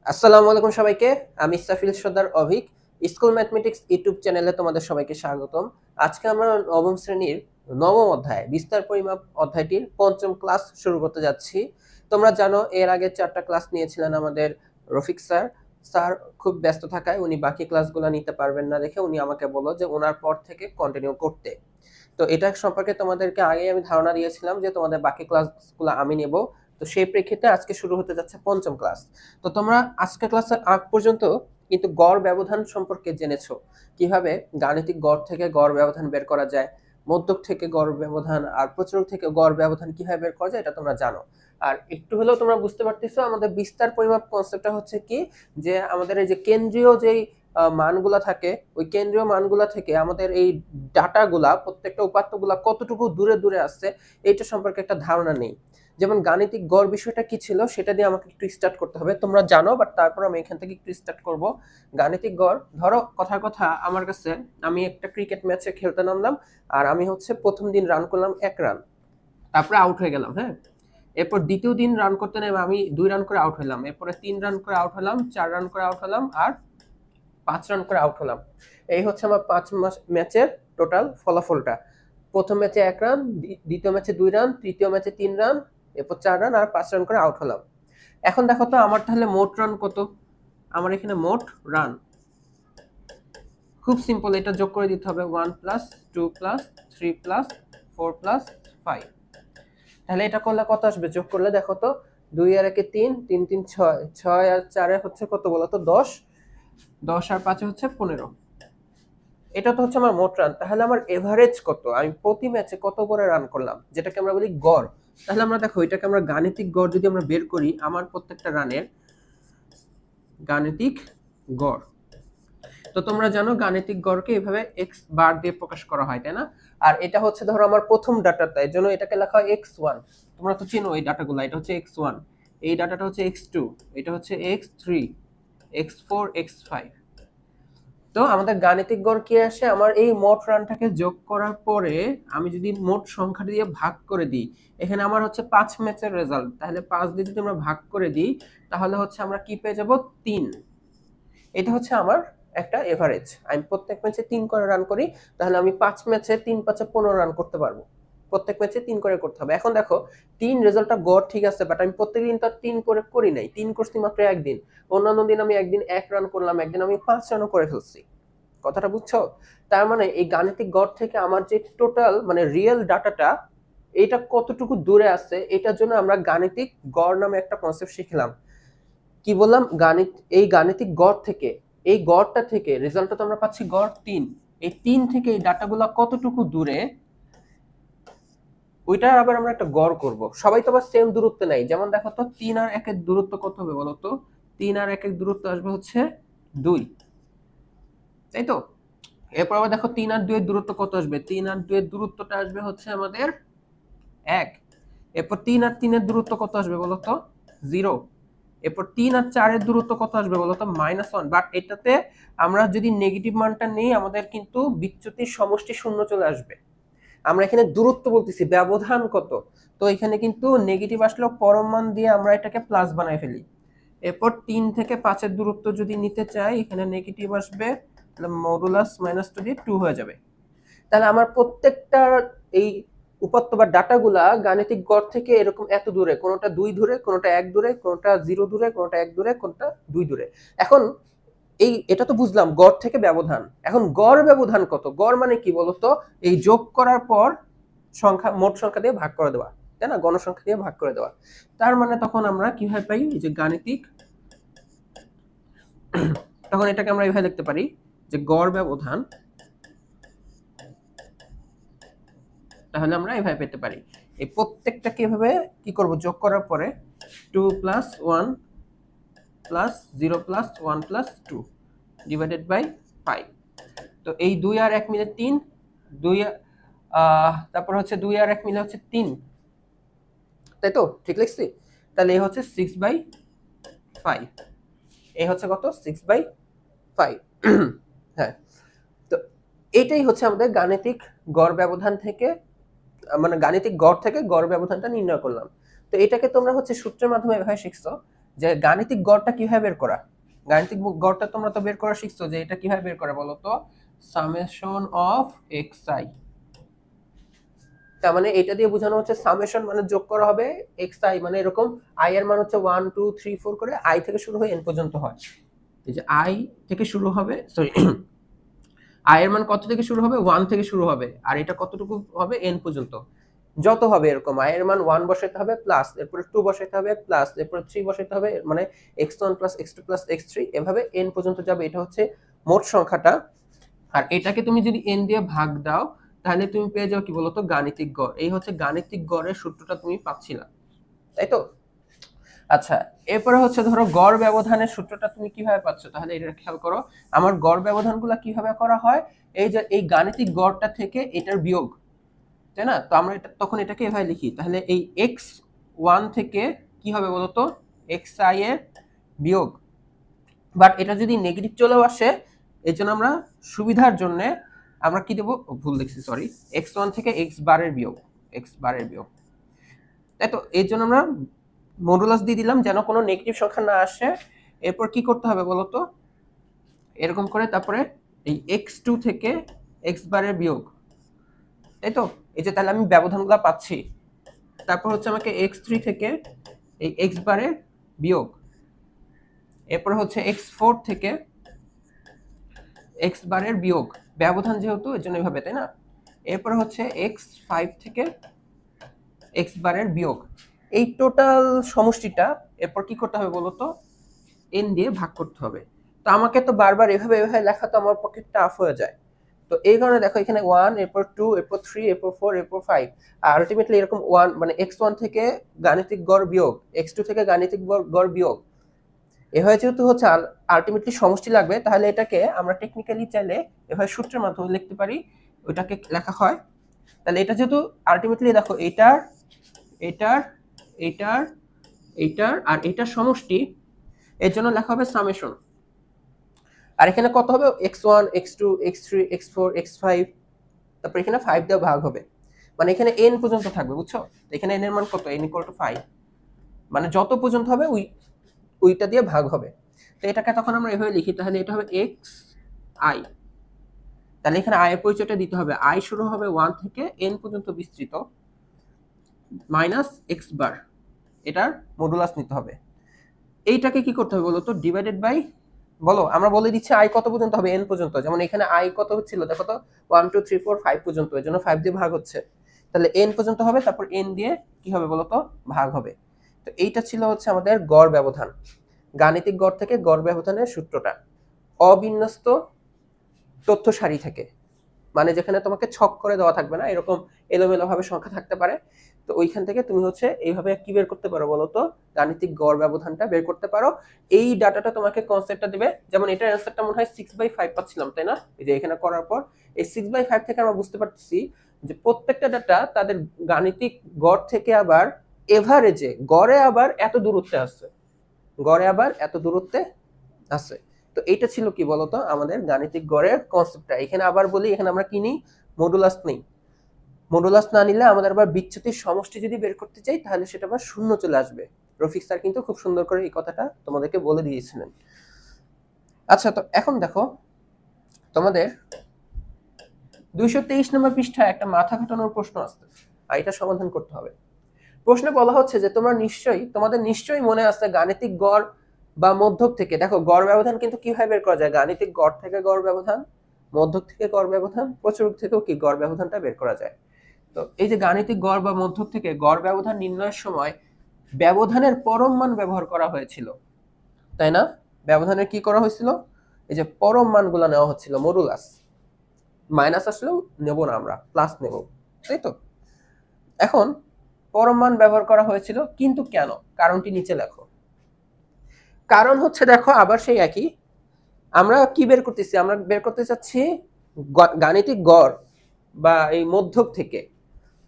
আসসালামু আলাইকুম সবাইকে। আমি ইসরাফিল সর্দার অভিক। স্কুল ম্যাথমেটিক্স ইউটিউব চ্যানেলে তোমাদের সবাইকে স্বাগতম। আজকে আমরা নবম শ্রেণীর নবম অধ্যায় বিস্তার পরিমাপ অধ্যায়টির পঞ্চম ক্লাস শুরু করতে যাচ্ছি। তোমরা জানো এর আগে 4টা ক্লাস নিয়েছিলেন আমাদের রফিক স্যার। স্যার খুব ব্যস্ত থাকায় উনি বাকি ক্লাসগুলো নিতে পারবেন না দেখে উনি আমাকে বলল যে ওনার পর থেকে কন্টিনিউ করতে। তো এটা সম্পর্কে তোমাদেরকে আগেই আমি ধারণা দিয়েছিলাম যে তোমাদের বাকি ক্লাসগুলো আমি নেব। তো সেই প্রেক্ষিতে আজকে শুরু হতে যাচ্ছে পঞ্চম ক্লাস। তো তোমরা আজকের ক্লাসের আগ পর্যন্ত কিন্তু গড় ব্যবধান সম্পর্কে জেনেছো, কিভাবে গাণিতিক গড় থেকে গড় ব্যবধান বের করা যায়, মধ্যক থেকে গড় ব্যবধান আর প্রচুরক থেকে গড় ব্যবধান কিভাবে বের করা যায় এটা তোমরা জানো। আর একটু হলেও তোমরা বুঝতে পারতেছো আমাদের বিস্তার পরিমাপ কনসেপ্টটা হচ্ছে কি, যে আমাদের এই যে কেন্দ্রীয় যেই মানগুলা থাকে, ওই কেন্দ্রীয় মানগুলা থেকে আমাদের এই ডাটাগুলা প্রত্যেকটা উপাত্তগুলা কতটুকু দূরে দূরে আসছে এইটা সম্পর্কে একটা ধারণা নেই। যেমন গাণিতিক গড় বিষয়টা কি ছিল সেটা দিয়ে আমাকে একটু স্টার্ট করতে হবে, তোমরা জানো বাট তারপর আমি এখান থেকে একটু স্টার্ট করব। গাণিতিক গড় ধরো কথার কথা আমার কাছে, আমি একটা ক্রিকেট ম্যাচে খেলতে নামলাম আর আমি হচ্ছে প্রথম দিন রান করলাম 1 রান, তারপরে আউট হয়ে গেলাম। হ্যাঁ, এরপর দ্বিতীয় দিন রান করতে নেমে আমি 2 রান করে আউট হলাম, এরপরে 3 রান করে আউট হলাম, 4 রান করে আউট হলাম আর 5 রান করে আউট হলাম। এই হচ্ছে আমার 5 ম্যাচের টোটাল ফলাফলটা। প্রথম ম্যাচে 1 রান, দ্বিতীয় ম্যাচে 2 রান, তৃতীয় ম্যাচে 3 রান, এরপর 4 রান আর 5 রান করে আউট হলাম। এখন দেখো তো আমার তাহলে মোট রান কত। আমার এখানে মোট রান খুব সিম্পল, এটা যোগ করে দিতে হবে 1 প্লাস 2 প্লাস 3 প্লাস 4 প্লাস 5। তাহলে এটা করলে কত আসবে, যোগ করলে দেখো তো 2 আর 1 3, 3 3 6, 6 আর 4 হচ্ছে কত বলো তো 10, 10 আর 5 হচ্ছে 15। এটা তো হচ্ছে আমার মোট রান। তাহলে আমার এভারেজ কত, আমি প্রতি ম্যাচে কত করে রান করলাম, যেটাকে আমরা বলি গড়। তাহলে আমরা দেখো এটাকে আমরা গাণিতিক গড় যদি আমরা বের করি, আমার প্রত্যেকটা রানের গাণিতিক গড়। তো তোমরা জানো গাণিতিক গড়কে এভাবে এক্স বার দিয়ে প্রকাশ করা হয়, তাই না? আর এটা হচ্ছে ধরো আমার প্রথম ডাটাটা, এর জন্য এটাকে লেখা হয় x1। তোমরা তো চেনো এই ডাটাগুলো, এটা হচ্ছে x1, এই ডাটাটা হচ্ছে x2, এটা হচ্ছে x3, x4, x5। তো আমাদের গাণিতিক গড় কি আসে, আমার এই মোট রানটাকে যোগ করার পরে আমি যদি মোট সংখ্যাটা দিয়ে ভাগ করে দিই, এখানে আমার হচ্ছে 5 ম্যাচের রেজাল্ট, তাহলে 5 দিয়ে যদি আমরা ভাগ করে দিই তাহলে হচ্ছে আমরা কি পেয়ে যাব, 3। এটা হচ্ছে আমার একটা এভারেজ। আমি প্রত্যেক ম্যাচে 3 করে রান করি, তাহলে আমি 5 ম্যাচে 3 5 15 রান করতে পারবো। প্রত্যেক ম্যাচে 3 করে করতে হবে। এখন দেখো 3 রেজাল্টটা গড় ঠিক আছে, বাট আমি প্রত্যেকদিন তো 3 করে করি নাই, 3 করছি মাত্র একদিন। অন্যান্য দিন আমি একদিন 1 রান করলাম, একদিন আমি 5 রানও করে ফেলছি। কথাটা বুঝছো? তার মানে এই গাণিতিক গড় থেকে আমার যে টোটাল মানে রিয়েল ডাটাটা এটা কতটুকু দূরে আছে, এটার জন্য আমরা গাণিতিক গড় নামে একটা কনসেপ্ট শিখলাম। কি বললাম, এই গাণিতিক গড় থেকে, এই গড়টা থেকে রেজাল্টটা তো আমরা পাচ্ছি গড় 3, এই 3 থেকে এই ডাটাগুলো কতটুকু দূরে ওইটার আবার আমরা একটা গড় করব। সবাই তো আবার সেম দূরত্ব নাই, যেমন দেখো তো 3 আর 1 এর দূরত্ব কত হবে বলো তো। 3 আর 1 এর দূরত্ব আসবে হচ্ছে 2, তাই তো? এরপর আবার দেখো 3 আর 2 এর দূরত্ব কত আসবে, 3 আর 2 এর দূরত্বটা আসবে হচ্ছে আমাদের 1। এরপর 3 আর 3 এর দূরত্ব কত আসবে বলো তো, 0। এরপর 3 আর 4 এর দূরত্ব কত আসবে বলো তো, -1। বাট এটাতে আমরা যদি নেগেটিভ মানটা নেই আমাদের কিন্তু বিচ্যুতির সমষ্টি শূন্য চলে আসবে। আমরা এখানে দূরত্ব বলতেছি, ব্যবধান কত। তো এখানে কিন্তু নেগেটিভ আসলেও পরম মান দিয়ে আমরা এটাকে প্লাস বানাই ফেলি। এরপর 3 থেকে 5 এর দূরত্ব যদি নিতে চাই, এখানে নেগেটিভ আসবে, তাহলে মডুলাস -2 দিয়ে 2 হয়ে যাবে। তাহলে আমার প্রত্যেকটা এই উপাত্ত বা ডাটাগুলা গাণিতিক গড় থেকে এরকম এত দূরে, কোনোটা 2 দূরে, কোনোটা 1 দূরে, কোনোটা 0 দূরে, কোনোটা 1 দূরে, কোনোটা 2 দূরে। এখন এটা তো বুঝলাম গড় থেকে ব্যবধান। এখন গড় ব্যবধান কত, গড় মানে কি বলতো, এই যোগ করার পর সংখ্যা, মোট সংখ্যা দিয়ে ভাগ করে দেওয়া, তাই না, গণসংখ্যা দিয়ে ভাগ করে দেওয়া। তার মানে তখন আমরা কিভাবে পাই, এই যে গাণিতিক, তখন এটাকে আমরা এইভাবে লিখতে পারি যে গড় ব্যবধান, তাহলে আমরা এভাবে পেতে পারি। এই প্রত্যেকটাকে এভাবে কি করব, যোগ করার পরে 2 plus 1 plus 0 plus 1 plus 2 divided by 5। তো এই 2 আর 1 মিলে 3, 2 তারপর হচ্ছে 2 আর 1 মিলে হচ্ছে 3, তাই তো, ঠিক লিখছি? তাহলে এই হচ্ছে 6/5, এই হচ্ছে কত, 6/5। হ্যাঁ, তো এইটাই হচ্ছে আমাদের গাণিতিক গড় ব্যবধান থেকে, মানে গাণিতিক গড় থেকে গড় ব্যবধানটা নির্ণয় করলাম। তো এটাকে তোমরা হচ্ছে সূত্রের মাধ্যমে এভাবে শিখছো। যে গাণিতিক গড়টা কিভাবে বের করা। গাণিতিক গড়টা তোমরা তো বের করা শিখছো, যে এটা কিভাবে বের করে বলো তো, সামেশন অফ xi। তার মানে এটা দিয়ে বোঝানো হচ্ছে সামেশন মানে যোগ করা হবে xi, মানে এরকম i এর মান হচ্ছে 1 2 3 4 করে i থেকে শুরু হয়ে n পর্যন্ত হয়। এই যে i থেকে শুরু হবে, সরি i এর মান কত থেকে শুরু হবে, 1 থেকে শুরু হবে, আর এটা কতটুকু হবে, n পর্যন্ত যত হবে এরকম i এর মান 1 বসাইতে হবে প্লাস, এরপরে 2 বসাইতে হবে প্লাস, এরপরে 3 বসাইতে হবে, মানে x1 plus x2 plus x3 এভাবে n পর্যন্ত যাবে। এটা হচ্ছে মোট সংখ্যাটা। আর এটাকে তুমি যদি n দিয়ে ভাগ দাও তাহলে তুমি পেয়ে যাও কি বলতো, গাণিতিক গড়। এই হচ্ছে গাণিতিক গড়ের সূত্রটা তুমি পাচ্ছিলা, তাই তো? আচ্ছা, এরপরে হচ্ছে ধরো গড় ব্যবধানের সূত্রটা তুমি কিভাবে পাচ্ছ, তাহলে এটা খেয়াল করো। আমার গড় ব্যবধানগুলো কিভাবে করা হয়, এই যে এই গাণিতিক গড়টা থেকে এটার বিয়োগ, তাই না? তো আমরা তখন এটাকে এভাবে লিখি, তাহলে এই x1 থেকে কি হবে বলতো, xi এর বিয়োগ। বাট এটা যদি নেগেটিভ চলেও আসে, এই জন্য আমরা সুবিধার জন্য আমরা কি দেবো, ভুল লিখছি সরি, x1 থেকে x বারের বিয়োগ, x বারের বিয়োগ, তাই তো? এই জন্য আমরা মডুলাস দিয়ে দিলাম যেন কোনো নেগেটিভ সংখ্যা না আসে। এরপর কি করতে হবে বলতো, এরকম করে তারপরে এই x2 থেকে x বারের বিয়োগ, তাই তো? এই যে তাহলে আমি ব্যবধানগুলো পাচ্ছি। তারপর হচ্ছে আমাকে x3 থেকে এই x বারের বিয়োগ, এরপর হচ্ছে x4 থেকে x বারের বিয়োগ, ব্যবধান যেহেতু এর জন্য এইভাবে, তাই না? এরপর হচ্ছে x5 থেকে x বারের বিয়োগ, এই টোটাল সমষ্টিটা এরপর কি করতে হবে বলতো, n দিয়ে ভাগ করতে হবে। তো আমাকে তো বারবার এভাবে এভাবে লেখা তো আমার পক্ষে টাফ হয়ে যায়। তো এই কারণে দেখো এখানে 1, এরপর 2, এরপর 3, এরপর 4, এরপর 5, আর আলটিমেটলি এরকম 1 মানে x1 থেকে গাণিতিক গড় বিয়োগ, x2 থেকে গাণিতিক গড় বিয়োগ, এভাবে যেহেতু হচ্ছে আলটিমেটলি সমষ্টি লাগবে, তাহলে এটাকে আমরা টেকনিক্যালি চাইলে এভাবে সূত্রের মাধ্যমে লিখতে পারি, ওইটাকে লেখা হয়। তাহলে এটা যেহেতু আলটিমেটলি দেখো এটার এটার এটার এটার আর এটার সমষ্টি, এর জন্য লেখা হবে সামেশন। আর এখানে কত হবে, x1 x2 x3 x4 x5, তারপর এখানে 5 দিয়ে ভাগ হবে, মানে এখানে n পর্যন্ত থাকবে, বুঝছো? এখানে n এর মান কত, n = 5, মানে যত পর্যন্ত হবে ওইটা দিয়ে ভাগ হবে। তো এটাকে তখন আমরা এভাবে লিখি, তাহলে এটা হবে xi। তাহলে এখানে i এর পরিচয়টা দিতে হবে, i শুরু হবে 1 থেকে n পর্যন্ত বিস্তৃত মাইনাস x বার, এটার মডুলাস নিতে হবে। এইটাকে কি করতে হবে বলতো, ডিভাইডেড বাই, বলো আমরা বলে দিচ্ছি i কত পর্যন্ত হবে, n পর্যন্ত। যেমন এখানে i কত হচ্ছিল দেখো তো, 1 2 3 4 5 পর্যন্ত, এর জন্য 5 দিয়ে ভাগ হচ্ছে, তাহলে n পর্যন্ত হবে, তারপর n দিয়ে কি হবে বলতো, ভাগ হবে। তো এইটা ছিল হচ্ছে আমাদের গড় ব্যবধান, গাণিতিক গড় থেকে গড় ব্যবধানের সূত্রটা, অবিন্যস্ত তথ্য সারি থেকে, মানে যেখানে তোমাকে ছক করে দেওয়া থাকবে না, এরকম এলোমেলো ভাবে সংখ্যা থাকতে পারে। তো ওইখান থেকে তুমি হচ্ছে এইভাবে কি বের করতে পারো বলতো, গাণিতিক গড় ব্যবধানটা বের করতে পারো। এই ডাটাটা তোমাকে কনসেপ্টটা দিবে, যেমন এটার অ্যান্সারটা মনে হয় 6/5 পাচ্ছিলাম, তাই না? এই যে এখানে করার পর এই 6/5 থেকে আমরা বুঝতে পারতেছি যে প্রত্যেকটা ডাটা তাদের গাণিতিক গড় থেকে আবার এভারেজে গড়ে আবার এত দূরত্বে আছে, গড়ে আবার এত দূরত্বে আছে। তো এইটা ছিল কি বলতো আমাদের গাণিতিক গড়ের কনসেপ্টটা। এখানে আবার বলি, এখানে আমরা কি নিই, মডুলাস নেই। মডুলাস না নিলে আমাদের আবার বিচ্যুতির সমষ্টি যদি বের করতে চাই তাহলে সেটা আবার শূন্য চলে আসবে। রফিক স্যার কিন্তু খুব সুন্দর করে এই কথাটা তোমাদেরকে বলে দিয়েছিলেন। আচ্ছা, তো এখন দেখো তোমাদের 223 নম্বর পৃষ্ঠায় একটা মাথা ঘাটানোর প্রশ্ন আসছে, আর এটা সমাধান করতে হবে। প্রশ্নে বলা হচ্ছে যে তোমাদের নিশ্চয়ই মনে আছে গাণিতিক গড় বা মধ্যক থেকে, দেখো গড় ব্যবধান কিন্তু কিভাবে বের করা যায়, গাণিতিক গড় থেকে গড় ব্যবধান, মধ্যক থেকে গড় ব্যবধান, প্রচুরক থেকেও কি গড় ব্যবধানটা বের করা যায়। তো এই যে গাণিতিক গড় বা মধ্যক থেকে গড় ব্যবধান নির্ণয়ের সময় ব্যবধানের পরম মান ব্যবহার করা হয়েছিল, তাই না? ব্যবধানের কি করা হয়েছিল, এই যে পরম মানগুলো নেওয়া হচ্ছিল, মডুলাস। মাইনাস আসলেও নেব না, আমরা প্লাস নেব, তাই তো? এখন পরম মান ব্যবহার করা হয়েছিল, কিন্তু কেন, কারণটি নিচে লেখো। কারণ হচ্ছে দেখো আবার সেই একই, আমরা কি বের করতেছি, আমরা বের করতে চাচ্ছি গাণিতিক গড় বা এই মধ্যক থেকে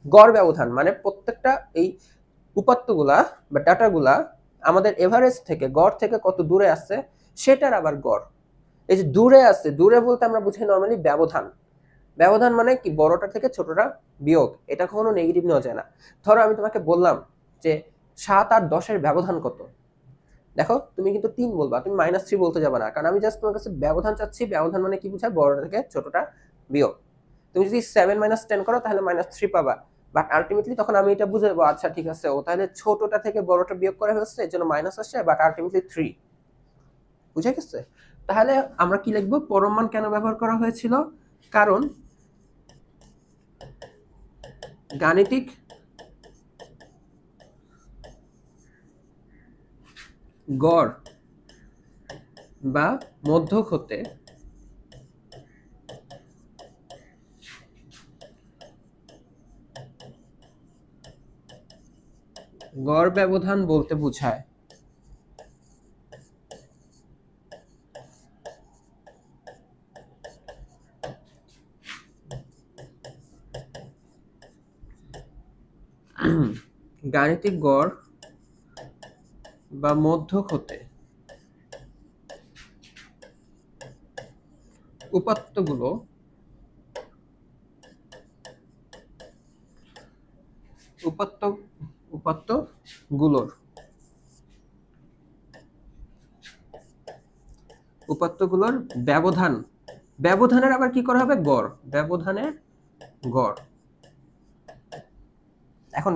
গড় ব্যবধান, মানে প্রত্যেকটা এই উপাত্তগুলা বা ডাটাগুলা আমাদের এভারেজ থেকে গড় থেকে কত দূরে আছে সেটার আবার গড়। এই যে দূরে আছে, দূরে বলতে আমরা বুঝি নরমালি ব্যবধান। ব্যবধান মানে কি, বড়টা থেকে ছোটটা বিয়োগ, এটা কখনো নেগেটিভ নেওয়া যায় না। ধরো আমি তোমাকে বললাম যে 7 আর 10 এর ব্যবধান কত, দেখো তুমি কিন্তু 3 বলবা, তুমি -3 বলতে যাবে না, কারণ আমি জাস্ট তোমার কাছে ব্যবধান চাচ্ছি। ব্যবধান মানে কি বোঝায়? বড় থেকে ছোটটা বিয়োগ। তুমি যদি 7 - 10 করো তাহলে -3 পাবা, বাট আলটিমেটলি তখন আমি এটা বুঝে যাবো, আচ্ছা ঠিক আছে, ও তাহলে ছোটটা থেকে বড়টা বিয়োগ করে ফেলছে, এর জন্য মাইনাস আসছে, বাট আলটিমেটলি 3। বুঝে গেছে? তাহলে আমরা কি লিখবো? পরম মান কেন ব্যবহার করা হয়েছিল? কারণ গাণিতিক গড় বা মধ্যক হতে গড় ব্যবধান বলতে বোঝায় গাণিতিক গড় বা মধ্যক হতে উপাত্তগুলো উপাত্তগুলোর ব্যবধানের আবার কি করা হবে? গড়। ব্যবধানের গড়। এখন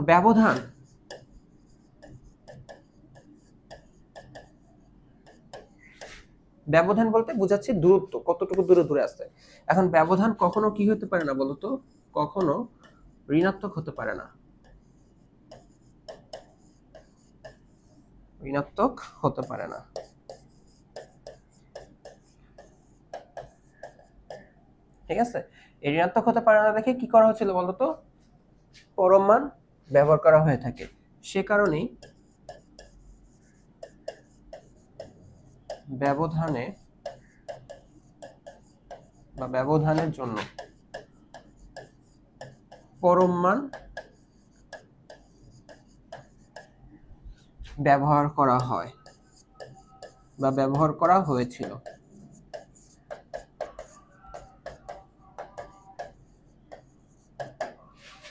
ব্যবধান বলতে বোঝাচ্ছি দূরত্ব, কতটুকু দূরে আছে। এখন ব্যবধান কখনো কি হতে পারে না বলতো? কখনো ঋণাত্মক হতে পারে না। ঋণাত্মক হতে পারে না। ঠিক আছে? এই ঋণাত্মক হতে পারে না দেখে কি করা হয়েছিল বলতো? পরম মান ব্যবহার করা হয়ে থাকে। সে কারণেই ব্যবধানে বা ব্যবধানের জন্য পরম মান ব্যবহার করা হয় বা ব্যবহার করা হয়েছিল।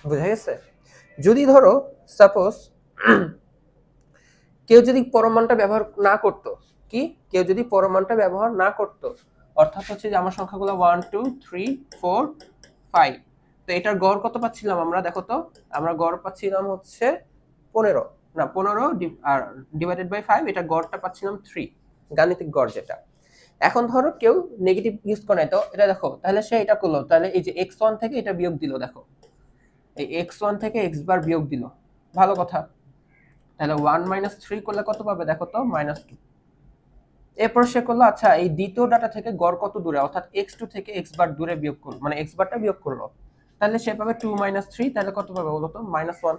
বুঝা গেছে? যদি ধরো সাপোজ কেউ যদি পরম মানটা ব্যবহার না করতো, কেউ যদি পরম মানটা ব্যবহার না করতো, অর্থাৎ হচ্ছে যে আমার সংখ্যাগুলো 1 2 3 4 5, তো এটার গড় কত পাচ্ছিলাম আমরা? দেখো তো, আমরা গড় পাচ্ছিলাম হচ্ছে 15 না 15 আর ডিভাইডেড বাই 5, এটা গড়টা পাচ্ছিলাম 3, গাণিতিক গড় যেটা। এখন ধরো কেউ নেগেটিভ ইউজ করে নাই, তো এটা দেখো, তাহলে সে এটা করলো, তাহলে এই যে x1 থেকে এটা বিয়োগ দিল, দেখো এই x1 থেকে x বার বিয়োগ দিল, ভালো কথা। তাহলে 1 - 3 করলে কত পাবে? দেখো তো, -2। এরপর সে করলো, আচ্ছা এই দ্বিতীয় ডাটা থেকে গড় কত দূরে, অর্থাৎ x2 থেকে x বার দূরে বিয়োগ করলো, মানে x বারটা বিয়োগ করলো, তাহলে সে পাবে 2 - 3, তাহলে কত পাবে বলো তো? -1।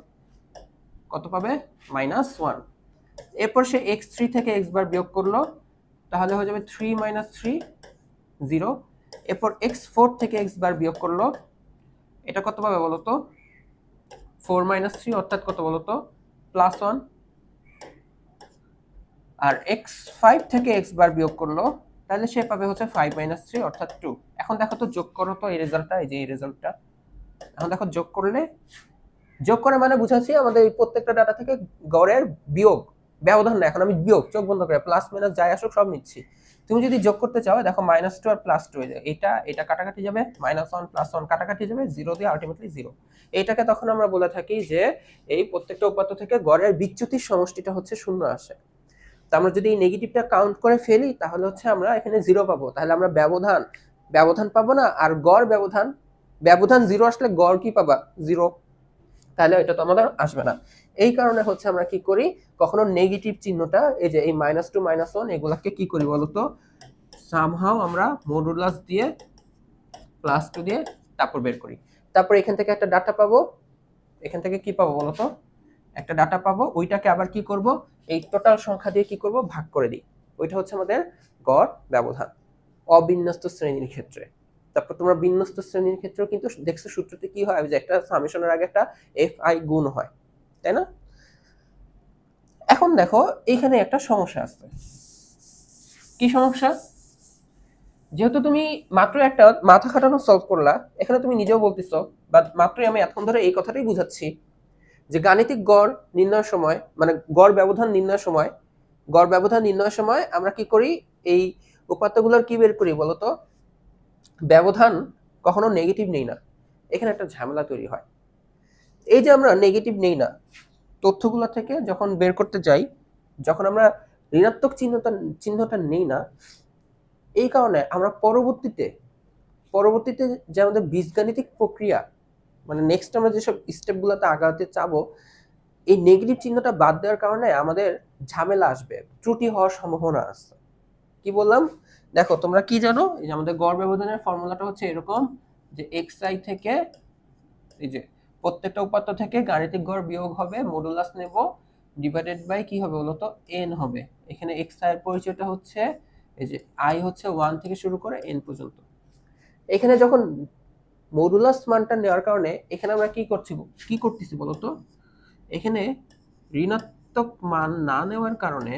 কত পাবে? -1। এরপর সে x3 থেকে x বার বিয়োগ করলো, তাহলে হয়ে যাবে 3 - 3 0। এরপর x4 থেকে x বার বিয়োগ করলো, এটা কত পাবে বলো তো? 4 - 3, অর্থাৎ কত বলো তো? +1। আর x5 থেকে x বার বিয়োগ করলো, তাহলে সে পাবে হচ্ছে 5 - 3, অর্থাৎ 2। এখন দেখো তো, যোগ করো তো এই রেজাল্টটা, এই যে এই রেজাল্টটা। এখন দেখো, যোগ করে মানে বুঝাচ্ছি আমাদের এই প্রত্যেকটা ডাটা থেকে গড়ের বিয়োগ, ব্যবধান না। এখন আমি বিয়োগ, চোখ বন্ধ করে প্লাস মাইনাস যাই আসুক সব নিচ্ছি। তুমি যদি যোগ করতে চাও, দেখো -2 আর +2 হয়ে যায়, এটা কাটাকাটি যাবে, -1 +1 কাটাকাটি যাবে, 0 দিয়ে আলটিমেটলি 0। এইটাকে তখন আমরা বলে থাকি যে এই প্রত্যেকটা উপাত্ত থেকে গড়ের বিচ্যুতির সমষ্টিটা হচ্ছে 0 আসে। তো আমরা যদি এই নেগেটিভটা কাউন্ট করে ফেলি, তাহলে হচ্ছে আমরা এখানে 0 পাবো। তাহলে আমরা ব্যবধান পাবো না, আর গড় ব্যবধান 0 আসলে গড় কি পাবা? 0। তাহলে এটা তো আমাদের আসবে না। এই কারণে হচ্ছে আমরা কি করি, কখনো নেগেটিভ চিহ্নটা, এই যে এই -2 -1 এগুলাকে কি করি বলতো? সামহাউ আমরা মডুলাস দিয়ে +2 দিয়ে তারপর বের করি। তারপর এখান থেকে একটা ডাটা পাবো, এখান থেকে কি পাবো বলতো? একটা ডাটা পাবো, ওইটাকে আবার কি করব? এই টোটাল সংখ্যা দিয়ে কি করব? ভাগ করে দিই। ওইটা হচ্ছে আমাদের গড় ব্যবধান অবিন্যস্ত শ্রেণীর ক্ষেত্রে। তারপর তোমরা বিন্যস্ত শ্রেণীর ক্ষেত্রেও কিন্তু দেখছো সূত্রতে কি হয়, যে একটা সামেশনের আগে একটা fi গুণ হয়, তাই না? এখন দেখো, এইখানে একটা সমস্যা আছে। কি সমস্যা? যেহেতু তুমি মাত্র একটা মাথা খাটানো সলভ করলা, এখানে তুমি নিজেও বলতেছো, বা মাত্রই আমি এখন ধরে এই কথাটাই বুঝাচ্ছি, যে গাণিতিক গড় নির্ণয়ের সময়, মানে গড় ব্যবধান নির্ণয়ের সময় গড় ব্যবধান নির্ণয়ের সময় আমরা কি করি, এই উপাত্তগুলোর কি বের করি বলতো, ব্যবধান কখনো নেগেটিভ নেই না। এখানে একটা ঝামেলা তৈরি হয়। এই যে আমরা নেগেটিভ নেই না তথ্যগুলো থেকে যখন বের করতে যাই, যখন আমরা ঋণাত্মক চিহ্নটা নেই না, এই কারণে আমরা পরবর্তীতে যে আমাদের বীজগাণিতিক প্রক্রিয়া, মানে নেক্সট আমরা যেসব স্টেপগুলোতে আগাতে চাবো, এই নেগেটিভ চিহ্নটা বাদ দেওয়ার কারণে আমাদের ঝামেলা আসবে, ত্রুটি হওয়ার সম্ভাবনা আছে। কি বললাম দেখো, তোমরা কি জানো, এই যে আমাদের গড় ব্যবধানের ফর্মুলাটা হচ্ছে এরকম যে xi থেকে এই যে প্রত্যেকটা উপাত্ত থেকে গাণিতিক গড় বিয়োগ হবে, মডুলাস নেব, ডিভাইডেড বাই কি হবে বলতো, n হবে। এখানে xi এর পরিচয়টা হচ্ছে এই যে i হচ্ছে 1 থেকে শুরু করে n পর্যন্ত। এখানে যখন মডুলাস মানটা নেওয়ার কারণে এখানে আমরা কি করতেছি বলতো, এখানে ঋণাত্মক মান না নেওয়ার কারণে,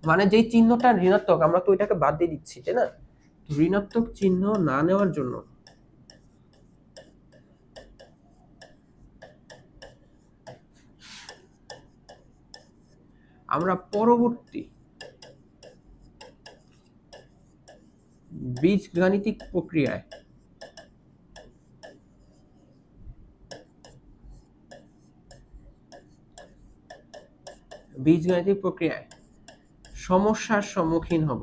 মানে যেই চিহ্নটা ঋণাত্মক আমরা তো ওইটাকে বাদ দিয়ে দিচ্ছি, তাই না? ঋণাত্মক চিহ্ন না নেওয়ার জন্য আমরা পরবর্তী বীজগাণিতিক প্রক্রিয়ায় সমস্যার সম্মুখীন হব।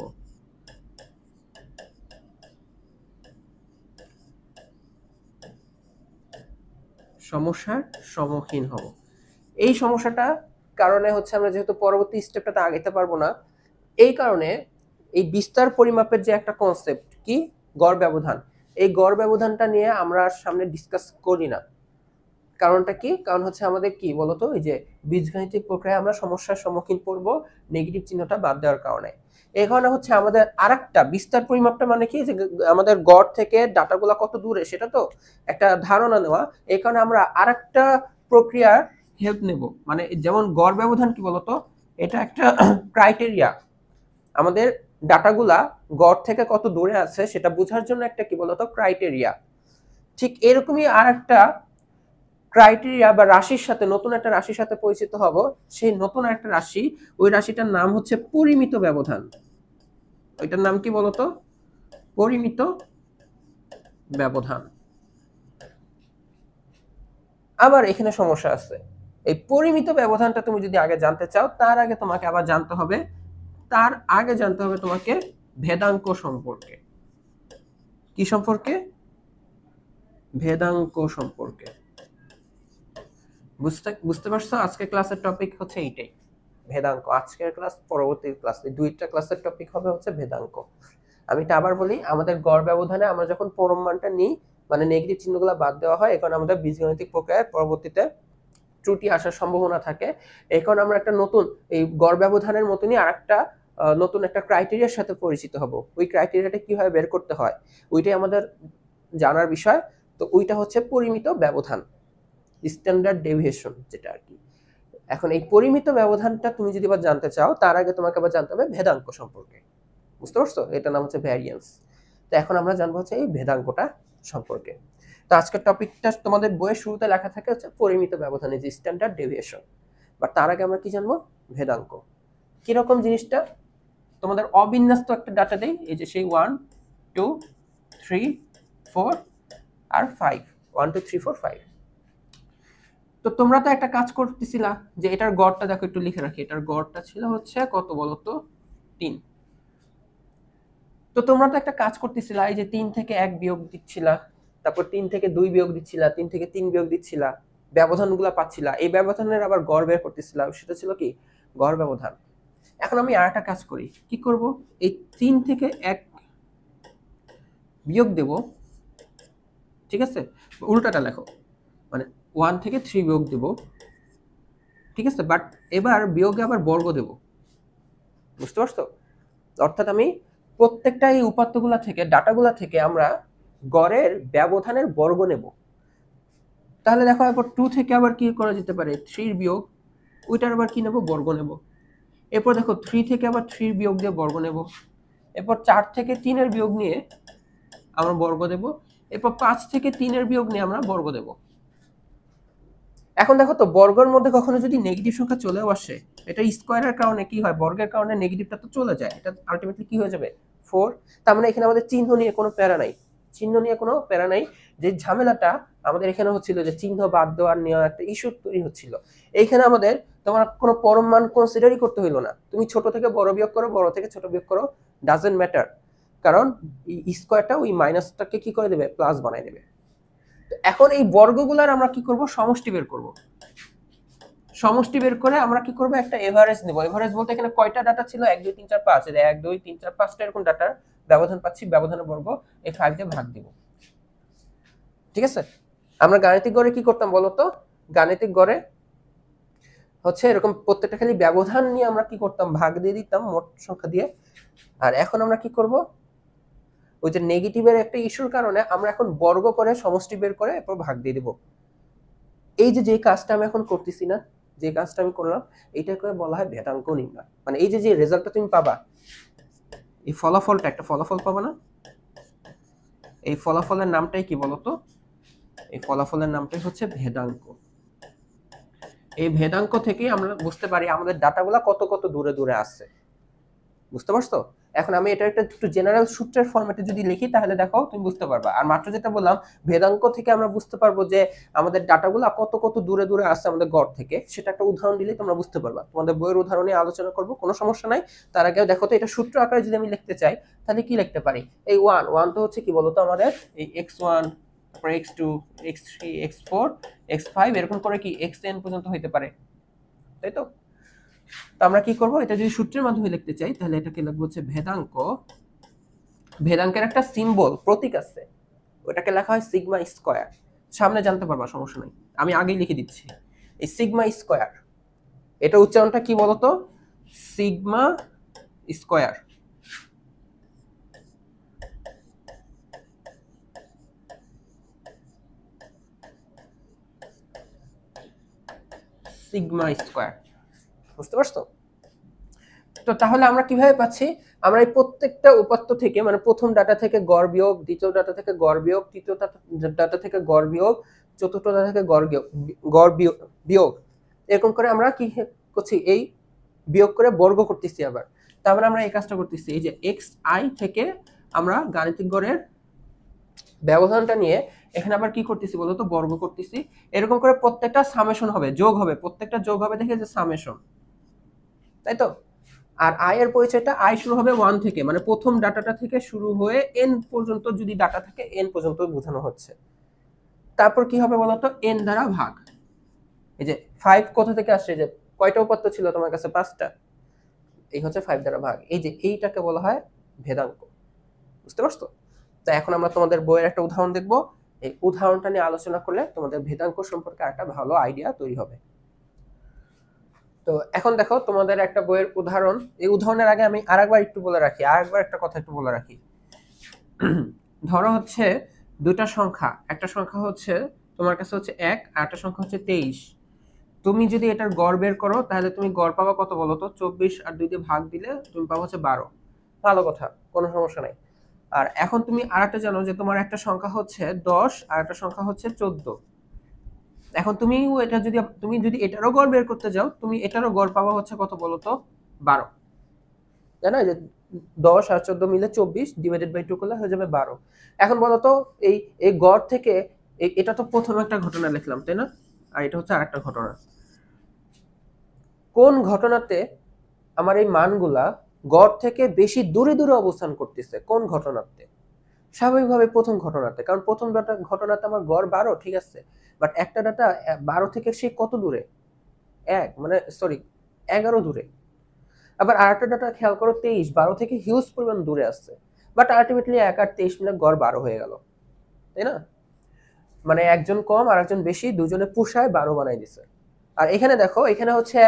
এই সমস্যাটা কারণে হচ্ছে আমরা যেহেতু পরবর্তী স্টেপটাতে আগাইতে পারবো না, এই কারণে এই বিস্তার পরিমাপের যে একটা কনসেপ্ট কি, গড় ব্যবধান, এই গড় ব্যবধানটা নিয়ে আমরা সামনে ডিসকাস করি না। কারণটা কি? কারণ হচ্ছে আমাদের কি বলতো, এই যে বীজগাণিতিক প্রক্রিয়ায় আমরা সমস্যার সম্মুখীন পড়ব নেগেটিভ চিহ্নটা বাদ দেওয়ার কারণে। এই কারণে হচ্ছে আমাদের আরেকটা বিস্তার পরিমাপটা মানে কি, যে আমাদের গড় থেকে ডাটাগুলো কত দূরে সেটা তো একটা ধারণা নেওয়া। এই কারণে আমরা আরেকটা প্রক্রিয়ার হেল্প নেব। মানে যেমন গড় ব্যবধান কি বলতো, এটা একটা ক্রাইটেরিয়া, আমাদের ডাটাগুলা গড় থেকে কত দূরে আছে সেটা বোঝার জন্য একটা কি বলতো ক্রাইটেরিয়া। ঠিক এরকমই আরেকটা ক্রাইটেরিয়া বা রাশির সাথে, নতুন একটা রাশির সাথে পরিচিত হব। সেই নতুন একটা রাশি, ওই রাশিটার নাম হচ্ছে পরিমিত ব্যবধান। ওইটার নাম কি বলতো, পরিমিত ব্যবধান। আবার এখানে সমস্যা আছে, এই পরিমিত ব্যবধানটা তুমি যদি আগে জানতে চাও, তার আগে তোমাকে জানতে হবে তোমাকে ভেদাঙ্ক সম্পর্কে। কি সম্পর্কে? ভেদাঙ্ক সম্পর্কে। বুঝতে পারছো? আজকের ক্লাসের টপিক হচ্ছে এইটাই, ভেদাঙ্ক। আজকের ক্লাস, পরবর্তী ক্লাস, এই দুইটা ক্লাসের টপিক হবে হচ্ছে ভেদাঙ্ক। আমি এটা আবার বলি, আমাদের গড় ব্যবধানে আমরা যখন পরম মানটা নিই, মানে নেগেটিভ চিহ্নগুলো বাদ দেওয়া হয়, এখন আমাদের বীজগাণিতিক প্রক্রিয়ায় পরবর্তীতে ত্রুটি আসার সম্ভাবনা থাকে। এখন আমরা একটা নতুন এই গড় ব্যবধানের মতনই আরেকটা নতুন একটা ক্রাইটেরিয়ার সাথে পরিচিত হব। ওই ক্রাইটেরিয়াটা কিভাবে বের করতে হয় ওইটাই আমাদের জানার বিষয়। তো ওইটা হচ্ছে পরিমিত ব্যবধান, স্ট্যান্ডার্ড ডেভিয়েশন যেটা আর কি। এখন এই পরিমিত ব্যবধানটা তুমি যদি আবার জানতে চাও, তার আগে তোমাকে আবার জানতে হবে ভেদাঙ্ক সম্পর্কে। বুঝতে পারছো? এটার নাম হচ্ছে ভ্যারিয়েন্স। তো এখন আমরা জানবো হচ্ছে এই ভেদাঙ্কটা সম্পর্কে। তো আজকের টপিকটা তোমাদের বইয়ের শুরুতে লেখা থাকে হচ্ছে পরিমিত ব্যবধানে যে স্ট্যান্ডার্ড ডেভিয়েশন। বাট তার আগে আমরা কি জানবো? ভেদাঙ্ক কিরকম জিনিসটা। তোমাদের অবিন্যস্ত একটা ডাটা দেই, এই যে সেই 1 2 3 4 আর 5, 1 2 3 4 5। তো তোমরা তো একটা কাজ করতেছিলা যে এটার গড়টা দেখো, একটু লিখে রাখি। এটার গড়টা ছিল হচ্ছে কত বলতো, 3। তো তোমরা তো একটা কাজ করতেছিলা, এই যে 3 থেকে 1 বিয়োগ দিচ্ছিলা, তারপর 3 থেকে 2 বিয়োগ দিচ্ছিলা, 3 থেকে 3 বিয়োগ দিচ্ছিলা, ব্যবধানগুলো পাচ্ছিলা, এই ব্যবধানের আবার গড় বের করতেছিলা, সেটা ছিল কি গড় ব্যবধান। এখন আমি আরেকটা কাজ করি, কি করব, এই 3 থেকে 1 বিয়োগ দেব, ঠিক আছে? উল্টাটা লেখো, মানে 1 থেকে 3 বিয়োগ দেব, ঠিক আছে? বাট এবার বিয়োগে আবার বর্গ দেব। বুঝতে পারছো? অর্থাৎ আমি প্রত্যেকটা এই উপাত্তগুলা থেকে, ডাটাগুলা থেকে আমরা গড়ের ব্যবধানের বর্গ নেব। তাহলে দেখো এরপর 2 থেকে আবার কি করা যেতে পারে, 3 বিয়োগ, ওইটার আবার কি নেব, বর্গ নেব। এরপর দেখো 3 থেকে আবার 3 বিয়োগ দিয়ে বর্গ নেব। এরপর 4 থেকে 3 এর বিয়োগ নিয়ে আমরা বর্গ দেব। এরপর 5 থেকে 3 এর বিয়োগ নিয়ে আমরা বর্গ দেব। এখন দেখো তো বর্গের মধ্যে কখনো যদি নেগেটিভ সংখ্যা চলেও আসে, এটা স্কোয়ারের কারণে কি হয়, বর্গের কারণে নেগেটিভটা তো চলে যায়, এটা আলটিমেটলি কি হয়ে যাবে 4। তার মানে এখানে আমাদের চিহ্ন নিয়ে কোনো প্যারা নাই, চিহ্ন নিয়ে কোনো প্যারা নাই। যে ঝামেলাটা আমাদের এখানে হচ্ছিল যে চিহ্ন বাদ দেওয়ার নেওয়া একটা ইস্যু তৈরি হচ্ছিল, এইখানে আমাদের তোমার কোনো পরম মান কনসিডারই করতে হইলো না। তুমি ছোট থেকে বড় বিয়োগ করো, বড় থেকে ছোট বিয়োগ করো, ডাজেন্ট ম্যাটার, কারণ স্কোয়ারটা ওই মাইনাসটাকে কি করে দেবে, প্লাস বানাই দেবে। এখন এই বর্গগুলার আমরা কি করব, সমষ্টি বের করব। সমষ্টি বের করে আমরা কি করব, একটা এভারেজ নেব। এভারেজ বলতে এখানে কয়টা ডাটা ছিল, 1 2 3 4 5, এই 1 2 3 4 5টা এরকম ডাটার ব্যবধান পাচ্ছি, ব্যবধানের বর্গ এই 5 দিয়ে ভাগ দিব। ঠিক আছে, আমরা গাণিতিক গড়ে কি করতাম বলতো, গাণিতিক গড়ে হচ্ছে এরকম প্রত্যেকটা খালি ব্যবধান নিয়ে আমরা কি করতাম, ভাগ দিয়ে দিতাম মোট সংখ্যা দিয়ে। আর এখন আমরা কি করব, ওই যে নেগেটিভের একটা ইস্যুর কারণে আমরা এখন বর্গ করে সমষ্টি বের করে এরপর ভাগ দিয়ে দিব। এই যে কাজটা আমি এখন করতেছি না, যে কাজটা আমি করলাম, এইটাকে বলা হয় ভেদাঙ্ক নির্ণয়। মানে এই যে রেজাল্টটা তুমি পাবা, এই ফলাফলটা, একটা ফলাফল পাবা না, এই ফলাফলের নামটাই কি বলতো, এই ফলাফলের নামটাই হচ্ছে ভেদাঙ্ক। এই ভেদাঙ্ক থেকে আমরা বুঝতে পারি আমাদের ডাটাগুলা কত কত দূরে দূরে আছে। বুঝতে পারছো? এখন আমি এটা একটা একটু জেনারেল সূত্রের ফরম্যাটে যদি লিখি তাহলে দেখো তুমি বুঝতে পারবা। আর মাত্র যেটা বললাম, ভেদাঙ্ক থেকে আমরা বুঝতে পারবো যে আমাদের ডাটাগুলো কত কত দূরে দূরে আছে আমাদের গড় থেকে, সেটা একটা উদাহরণ দিলে তোমরা বুঝতে পারবা। তোমাদের বইয়ের উদাহরণে আলোচনা করব, কোনো সমস্যা নাই। তার আগে দেখো তো, এটা সূত্র আকারে যদি আমি লিখতে চাই তাহলে কি লিখতে পারি, এই ওয়ান তো হচ্ছে কি বলতো আমাদের এই x1, তারপর x2, x3, x4, x5 এরকম করে কি xn পর্যন্ত হইতে পারে, তাই তো? তো আমরা কি করব, এটা যদি সূত্রের মাধ্যমে লিখতে চাই তাহলে এটাকে লিখবো হচ্ছে ভেদাঙ্ক। ভেদাঙ্কের একটা সিম্বল, প্রতীক আছে, ওটাকে লেখা হয় সিগমা স্কয়ার। সামনে জানতে পারবা, সমস্যা নাই, আমি আগেই লিখে দিচ্ছি। এই সিগমা স্কয়ার, এটা উচ্চারণটা কি বলতো, সিগমা স্কয়ার। সিগমা স্কয়ার, বুঝতে পারছো? তো তাহলে আমরা কিভাবে পাচ্ছি, আমরা এই প্রত্যেকটা উপাত্ত থেকে, মানে প্রথম ডাটা থেকে গড় বিয়োগ, দ্বিতীয় ডাটা থেকে গড় বিয়োগ, তৃতীয় ডাটা থেকে গড় বিয়োগ, চতুর্থ ডাটা থেকে গড় বিয়োগ, এরকম করে আমরা কি করছি, এই বিয়োগ করে বর্গ করতেছি। আবার তারপরে আমরা এই কাজটা করতেছি, এই যে এক্স আই থেকে আমরা গাণিতিক গড়ের ব্যবধানটা নিয়ে এখানে আবার কি করতেছি বলতো, বর্গ করতেছি। এরকম করে প্রত্যেকটা সামেশন হবে, যোগ হবে, প্রত্যেকটা যোগ হবে দেখে যে সামেশন, তাই তো? আর আই এর পরিচয়টা, আই শুরু হবে 1 থেকে, মানে প্রথম ডাটাটা থেকে শুরু হয়ে এন পর্যন্ত যদি ডাটা থাকে এন পর্যন্ত বোঝানো হচ্ছে। তারপর কি হবে বলতো, এন দ্বারা ভাগ। এই যে 5 কোথা থেকে আসছে, যে কয়টা উপাত্ত ছিল তোমার কাছে, 5টা, এই হচ্ছে 5 দ্বারা ভাগ। এই যে এইটাকে বলা হয় ভেদাঙ্ক। বুঝতে পারছো? তো এখন আমরা তোমাদের বইয়ের একটা উদাহরণ দেখব, এই উদাহরণটা নিয়ে আলোচনা করলে তোমাদের ভেদাঙ্ক সম্পর্কে একটা ভালো আইডিয়া তৈরি হবে। তো এখন দেখো তোমাদের একটা বইয়ের উদাহরণ, এই উদাহরণের আগে আমি আরেকবার একটা কথা একটু বলে রাখি। ধরো হচ্ছে দুইটা সংখ্যা, একটা সংখ্যা হচ্ছে তোমার কাছে হচ্ছে 1, আর একটা সংখ্যা হচ্ছে 23। তুমি যদি এটার গড় বের করো তাহলে তুমি গড় পাবা কত বলো তো, 24 আর 2 দিয়ে ভাগ দিলে তুমি পাবো হচ্ছে 12। ভালো কথা, কোনো সমস্যা নাই। আর এখন তুমি আরেকটা জানো যে তোমার একটা সংখ্যা হচ্ছে 10 আর একটা সংখ্যা হচ্ছে 14। এখন তুমি যদি এটারও গড় বের করতে যাও, তুমি এটারও গড় পাওয়া হচ্ছে কত বলতো, 12। তাই না? যে 10 আর 14 মিলে 24, ডিভাইডেড বাই 2 করলে হয়ে যাবে 12। এখন বলতো এই এই গড় থেকে, এটা তো প্রথম একটা ঘটনা লিখলাম, তাই না? আর এটা হচ্ছে আরেকটা ঘটনা। কোন ঘটনাতে আমার এই মানগুলা গড় থেকে বেশি দূরে দূরে অবস্থান করতেছে, কোন ঘটনাতে? স্বাভাবিকভাবে প্রথম ঘটনাতে, কারণ প্রথম ঘটনাতে আমার গড় 12, ঠিক আছে, বাট একটা ডাটা 12 থেকে সে কত দূরে, 11 দূরে। আবার আরেকটা ডাটা খেয়াল করো, 23, 12 থেকে হিউজ পরিমাণ দূরে আসছে, বাট আলটিমেটলি 1 আর 23 মিলে গড় 12 হয়ে গেল, তাই না? মানে একজন কম আর একজন বেশি, দুজনে পুষায় 12 বানাই দিছে। আর এখানে দেখো, এখানে হচ্ছে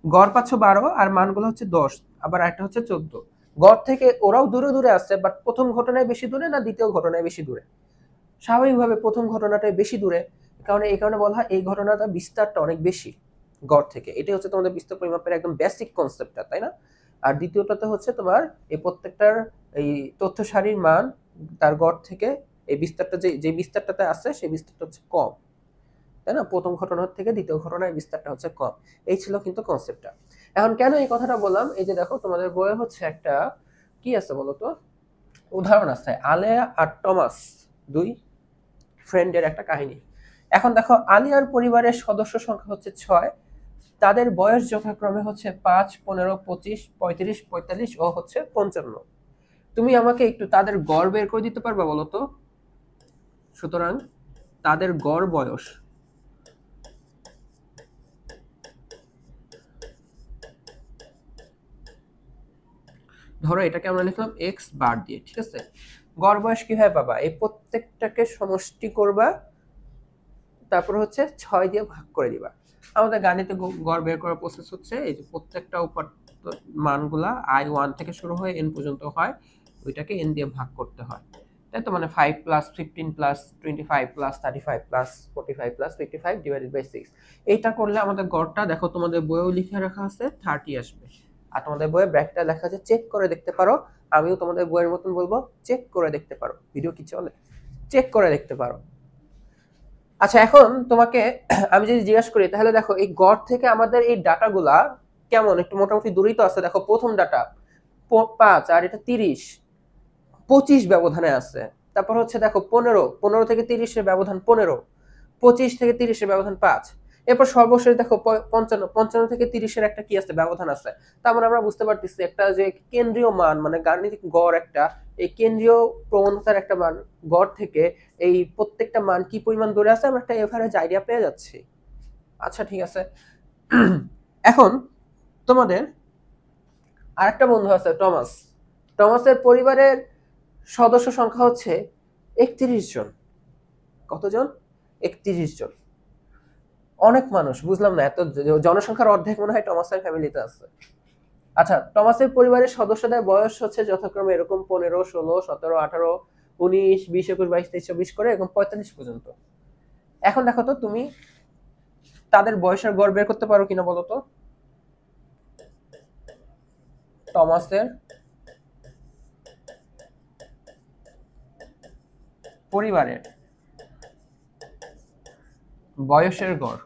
গড় পাচ্ছ 12 আর মানগুলো হচ্ছে 10, আবার একটা হচ্ছে 14। গড় থেকে ওরাও দূরে দূরে আসছে, বাট প্রথম ঘটনায় বেশি দূরে না দ্বিতীয় ঘটনায় বেশি দূরে? স্বাভাবিকভাবে প্রথম ঘটনাটাই বেশি দূরে, কারণ এই কারণে বলা হয় এই ঘটনাটা বিস্তারটা অনেক বেশি গড় থেকে। এটাই হচ্ছে তোমাদের বিস্তার পরিমাপের একদম বেসিক কনসেপ্টটা, তাই না? আর দ্বিতীয়টাতে হচ্ছে তোমার এই প্রত্যেকটার এই তথ্য সারির মান তার গড় থেকে এই বিস্তারটা যে বিস্তারটাতে আছে সেই বিস্তারটা হচ্ছে কম। তাই না? প্রথম ঘটনার থেকে দ্বিতীয় ঘটনায় বিস্তারটা হচ্ছে কম। এই ছিল কিন্তু কনসেপ্টটা। এখন কেন এই কথাটা বললাম, এই যে দেখো তোমাদের বইয়ে হচ্ছে একটা কি আছে বলতো, উদাহরণ আছে, আলেয়া আর টমাস, দুই ফ্রেন্ডের একটা কাহিনী। এখন দেখো আলিয়ার পরিবারের সদস্য সংখ্যা হচ্ছে 6, তাদের বয়স যথাক্রমে হচ্ছে 5, 15, 25, 35, 45 ও হচ্ছে 55। তুমি আমাকে একটু তাদের গড় বের করে দিতে পারবা বলো তো? সুতরাং তাদের গড় বয়স, ধরো এটাকে আমরা লিখলাম এক্স বার দিয়ে, ঠিক আছে? গড় বয়স কিভাবে পাবা? এই প্রত্যেকটাকে সমষ্টি করবা, তারপর হচ্ছে 6 দিয়ে ভাগ করে দিবা। আমাদের গাণিতিক গড় বের করার প্রসেস হচ্ছে এই যে প্রত্যেকটা উপাত্ত মানগুলা i1 থেকে শুরু হয়ে n পর্যন্ত হয়, ওইটাকে n দিয়ে ভাগ করতে হয়, তাই তো? মানে 5 plus 15 plus 25 plus 35 plus 45 plus 55 divided by 6। এইটা করলে আমাদের গড়টা দেখো তোমাদের বইয়েও লিখে রাখা আছে 30 আসবে। আর তোমাদের বইয়ে ব্র্যাকেটে লেখা আছে চেক করে দেখতে পারো। আমিও তোমাদের বইয়ের মতন বলবো চেক করে দেখতে পারো। ভিডিও কি চলে? চেক করে দেখতে পারো। আচ্ছা, এখন তোমাকে আমি যদি জিজ্ঞেস করি, তাহলে দেখো এই গড় থেকে আমাদের এই ডাটাগুলা কেমন, একটু মোটামুটি দূরেই তো আছে। দেখো প্রথম ডাটা 5 আর এটা 30, 25 ব্যবধানে আছে। তারপর হচ্ছে দেখো 15 থেকে 30 এর ব্যবধান 15, 25 থেকে 30 এর ব্যবধান 5। এরপর সর্বশেষ দেখো 55 থেকে 30 এর একটা কি আছে, ব্যবধান আছে। তার মানে আমরা বুঝতে পারতেছি একটা যে কেন্দ্রীয় মান, মানে গাণিতিক গড় একটা, এই কেন্দ্রীয় প্রবণতার একটা মান, গড় থেকে এই প্রত্যেকটা মান কি পরিমাণ দূরে আছে আমরা একটা এভারেজ আইডিয়া পেয়ে যাচ্ছি। আচ্ছা ঠিক আছে। এখন তোমাদের আরেকটা বন্ধু আছে টমাস। টমাসের পরিবারের সদস্য সংখ্যা হচ্ছে 31 জন। কতজন? 31 জন। অনেক মানুষ, বুঝলাম না, এত জনসংখ্যার অর্ধেক মনে হয় টমাসের ফ্যামিলিতে আছে। আচ্ছা, টমাসের পরিবারের সদস্যদের বয়স হচ্ছে যথাক্রমে এরকম 15, 16, 17, 18, 19, 20, 21, 22, 23, 24 করে এরকম 45 পর্যন্ত। এখন দেখো তো তুমি তাদের বয়সের গড় বের করতে পারো কিনা বলো তো? টমাসের পরিবারের বয়সের গড়।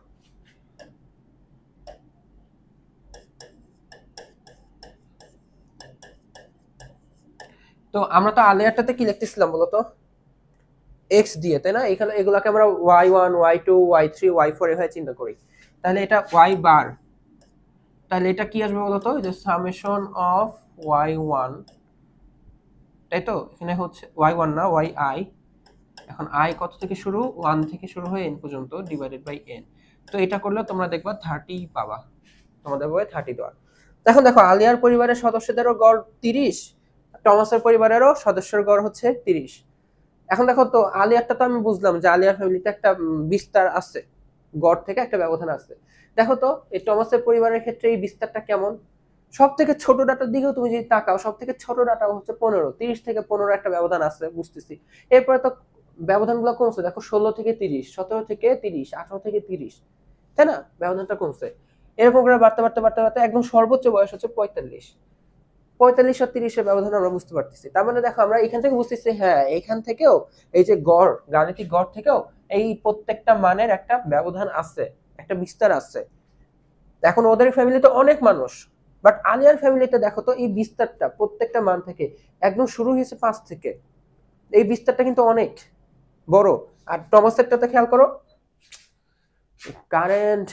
তো আমরা তো আলেয়ারটাতে কি লিখতেছিলাম বলতো? এক্স দিয়ে, তাই না? এখানে এগুলাকে আমরা y1, y2, y3, y4 এভাবে চিন্তা করি। তাহলে এটা y বার, তাহলে এটা কি আসবে বলতো? যে সামেশন অফ y1, তাই তো? এখানে হচ্ছে y1 না yi, এখন i কত থেকে শুরু, 1 থেকে শুরু হয়ে n পর্যন্ত ডিভাইডেড বাই n। তো এটা করলে তোমরা দেখবা 30 পাবা, তোমাদের বইয়ে 30 দেওয়া। এখন দেখো আলিয়ার পরিবারের সদস্যদেরও গড় 30, টমাসের পরিবারেরও সদস্যের গড় হচ্ছে 30। এখন দেখো তো আলিয়ারটা তো আমি বুঝলাম যে আলিয়ার ফ্যামিলিতে একটা বিস্তার আছে, গড় থেকে একটা ব্যবধান আছে। দেখো তো এই টমাসের পরিবারের ক্ষেত্রে এই বিস্তারটা কেমন? সব থেকে ছোট ডাটার দিকেও তুমি যদি তাকাও, সব থেকে ছোট ডাটা হচ্ছে 15, 30 থেকে 15 একটা ব্যবধান আছে, বুঝতেছি। এরপরে তো ব্যবধানগুলো কমছে, দেখো 16 থেকে 30, 17 থেকে 30, 18 থেকে 30, তাই না? ব্যবধানটা কমছে। এরকম করে বাড়তে বাড়তে বাড়তে বাড়তে একদম সর্বোচ্চ বয়স হচ্ছে 45। 45 আর 30 এর ব্যবধান আমরা বুঝতে পারতেছি। তার মানে দেখো আমরা এখান থেকে বুঝতেছি, হ্যাঁ এখান থেকেও এই যে গড়, গাণিতিক গড় থেকেও এই প্রত্যেকটা মানের একটা ব্যবধান আছে, একটা বিস্তার আছে। এখন ওদের ফ্যামিলিতে অনেক মানুষ, বাট আলিয়ার ফ্যামিলিতে দেখো তো এই বিস্তারটা প্রত্যেকটা মান থেকে একদম শুরু হয়েছে 5 থেকে, এই বিস্তারটা কিন্তু অনেক বড়। আর টমাসেরটাতে খেয়াল করো, কারেন্ট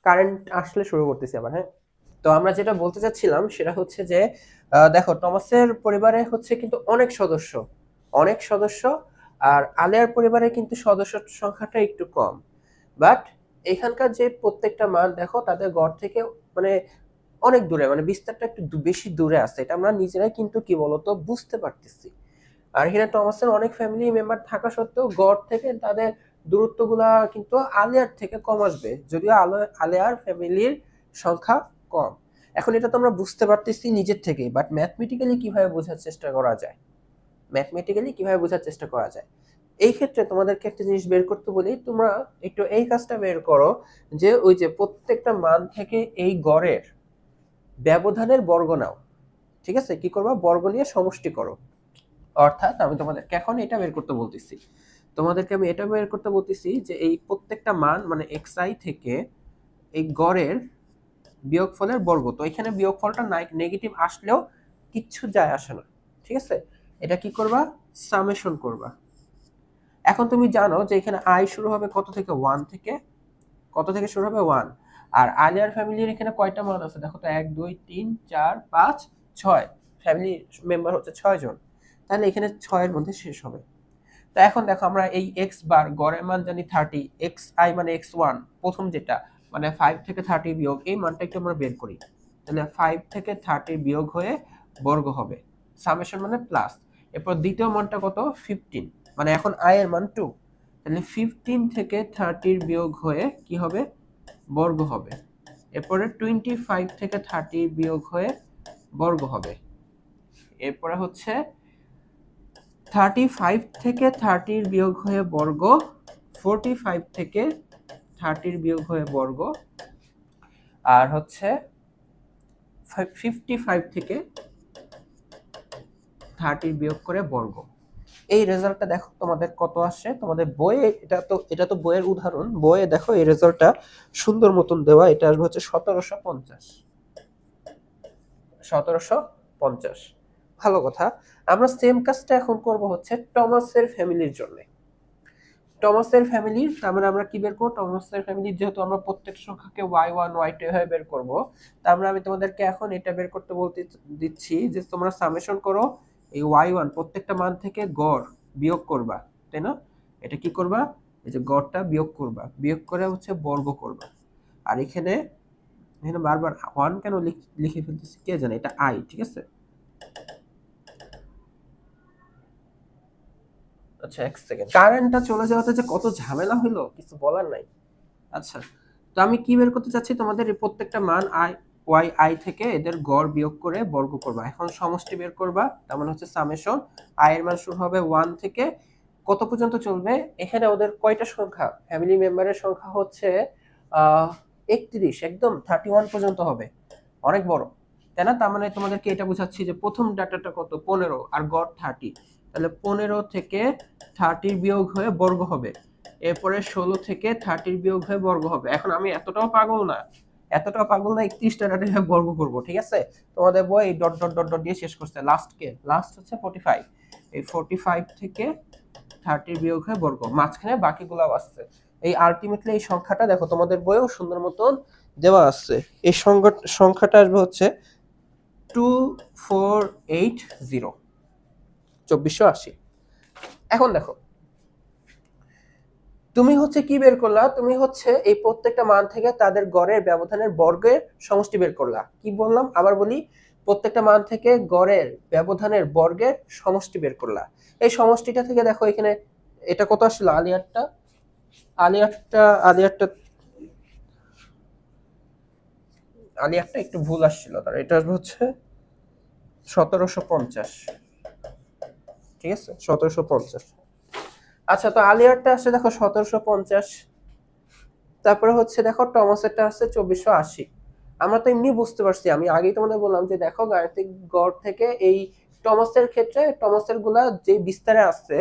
কারেন্ট আসলে শুরু করতেছি আবার, হ্যাঁ। তো আমরা যেটা বলতে চাচ্ছিলাম সেটা হচ্ছে যে দেখো টমাসের পরিবারে হচ্ছে কিন্তু অনেক সদস্য, অনেক সদস্য, আর আলিয়ার পরিবারে কিন্তু সদস্য সংখ্যাটা একটু কম। বাট এখানকার যে প্রত্যেকটা মান দেখো তাদের গড় থেকে মানে অনেক দূরে, মানে বিস্তারটা একটু বেশি দূরে আছে, এটা আমরা নিজেরাই কিন্তু কি বলতো বুঝতে পারতেছি। আর এখানে টমাসের অনেক ফ্যামিলি মেম্বার থাকা সত্ত্বেও গড় থেকে তাদের দূরত্বগুলা কিন্তু আলিয়ার থেকে কম আসবে, যদিও আলিয়ার ফ্যামিলির সংখ্যা কম। এখন এটা তো আমরা বুঝতে পারতেছি নিজের থেকে, বাট ম্যাথমেটিক্যালি কিভাবে বোঝার চেষ্টা করা যায়? ম্যাথমেটিক্যালি কিভাবে বোঝার চেষ্টা করা যায়? এই ক্ষেত্রে তোমাদেরকে একটা জিনিস বের করতে বলি, তোমরা একটু এই কাজটা বের করো, যে ওই যে প্রত্যেকটা মান থেকে এই গড়ের ব্যবধানের বর্গ নাও। ঠিক আছে, কি করবা? বর্গ নিয়ে সমষ্টি করো। অর্থাৎ আমি তোমাদেরকে এখন এটা বের করতে বলতেছি তোমাদেরকে আমি এটা বের করতে বলতেছি যে এই প্রত্যেকটা মান মানে xi থেকে এই গড়ের বিয়োগফলের বর্গ। তো এখানে বিয়োগফলটা নেগেটিভ আসলেও কিচ্ছু যায় আসে না, ঠিক আছে? এটা কি করবা, সামেশন করবা। এখন তুমি জানো যে এখানে আই শুরু হবে কত থেকে, 1 থেকে। কত থেকে শুরু হবে, 1। আর আলিয়ার ফ্যামিলির এখানে কয়টা মান আছে দেখো তো, 1 2 3 4 5 6, ফ্যামিলি মেম্বার হচ্ছে 6 জন। তাহলে এখানে 6 এর মধ্যে শেষ হবে। তো এখন দেখো আমরা এই এক্স বার গড়ের মান জানি 30, এক্স আই মানে x1 প্রথম যেটা, মানে 5 থেকে 30 বিয়োগ এই মানটা একটু আমরা বের করি। তাহলে 5 থেকে 30 বিয়োগ হয়ে বর্গ হবে, সামেশন মানে প্লাস। এরপর দ্বিতীয় মানটা কত, 15, মানে এখন আই এর মান 2। তাহলে 15 থেকে 30 বিয়োগ হয়ে কি হবে, বর্গ হবে। এরপরে 25 থেকে 30 বিয়োগ হয়ে বর্গ হবে। এরপরে হচ্ছে 35 থেকে 30 বিয়োগ হয়ে বর্গ, 45 থেকে 30 বিয়োগ হয়ে বর্গ, আর হচ্ছে 55 থেকে 30 বিয়োগ করে বর্গ। এই রেজাল্টটা দেখো তোমাদের কত আসে তোমাদের বইয়ে। এটা তো বইয়ের উদাহরণ, বইয়ে দেখো এই রেজাল্টটা সুন্দর মতন দেওয়া। এটা আসবে হচ্ছে 1750। 1750, ভালো কথা। আমরা সেম কাজটা এখন করব হচ্ছে টমাসের ফ্যামিলির জন্য। টমাসের ফ্যামিলির, তার মানে আমরা কি বের করব, টমাসের ফ্যামিলির যেহেতু আমরা প্রত্যেক সংখ্যাকে y1 y2 এভাবে বের করব, তার মানে আমি তোমাদেরকে এখন এটা বের করতে বলতে দিচ্ছি যে তোমরা সামেশন করো এই y1 প্রত্যেকটা মান থেকে গড় বিয়োগ করবা, তাই না? এটা কি করবা, এই যে গড়টা বিয়োগ করবা, বিয়োগ করে হচ্ছে বর্গ করবা। আর এখানে এখানে বারবার 1 কেন লিখে ফেলতেছি কে জানে, এটা i, ঠিক আছে? আচ্ছা, এক সেকেন্ড, কারেন্টটা চলে যাওয়াতে যে কত ঝামেলা হলো কিছু বলার নাই। আচ্ছা, তো আমি কি বের করতে চাচ্ছি, তোমাদের এই প্রত্যেকটা মান আই থেকে এদের গড় বিয়োগ করে বর্গ করবা। এখন সমষ্টি বের করবা, তার মানে হচ্ছে সামেশন। আই এর মান শুরু হবে 1 থেকে কত পর্যন্ত চলবে, এখানে ওদের কয়টা সংখ্যা, ফ্যামিলি মেম্বারের সংখ্যা হচ্ছে 31, একদম 31 পর্যন্ত হবে, অনেক বড়, তাই না? তার মানে তোমাদেরকে এটা বোঝাচ্ছি যে প্রথম ডাটাটা কত, 15, আর গড় 30। তাহলে 15 থেকে 30 বিয়োগ হয়ে বর্গ হবে। এরপরে 16 থেকে 30 বিয়োগ হয়ে বর্গ হবে। এখন আমি এতটাও পাগল না, 31টা ডাটা বর্গ করব, ঠিক আছে? তোমাদের বই এই ডট ডট ডট ডট দিয়ে শেষ করছে, লাস্ট হচ্ছে 45। এই 45 থেকে 30 বিয়োগ হয়ে বর্গ, মাঝখানে বাকিগুলো আসছে। এই আলটিমেটলি এই সংখ্যাটা দেখো তোমাদের বইয়েও সুন্দর মতন দেওয়া আছে। এই সংখ্যাটা আসবে হচ্ছে 2480, 2480। এখন দেখো তুমি হচ্ছে কি বের করলা, তুমি হচ্ছে এই প্রত্যেকটা মান থেকে তাদের গড়ের ব্যবধানের বর্গের সমষ্টি বের করলা। কি বললাম আবার বলি, প্রত্যেকটা মান থেকে গড়ের ব্যবধানের বর্গের সমষ্টি বের করলা। এই সমষ্টিটা থেকে দেখো এখানে এটা কত আসলো, আলিয়ারটা আলিয়ারটা আলিয়ারটা আলিয়ারটা একটু ভুল আসছিল, তার এটা আসবে হচ্ছে 1750, ঠিক আছে? 1750। আচ্ছা, তো আলিয়ারটা আসছে দেখো 1750, তারপরে হচ্ছে দেখো টমাসেরটা আছে 2480। আমরা তো এমনি বুঝতে পারছি, আমি আগেই তোমাদের বললাম যে দেখো গাণিতিক গড় থেকে এই টমাসের ক্ষেত্রে টমাসের গুলা যে বিস্তারে আসছে,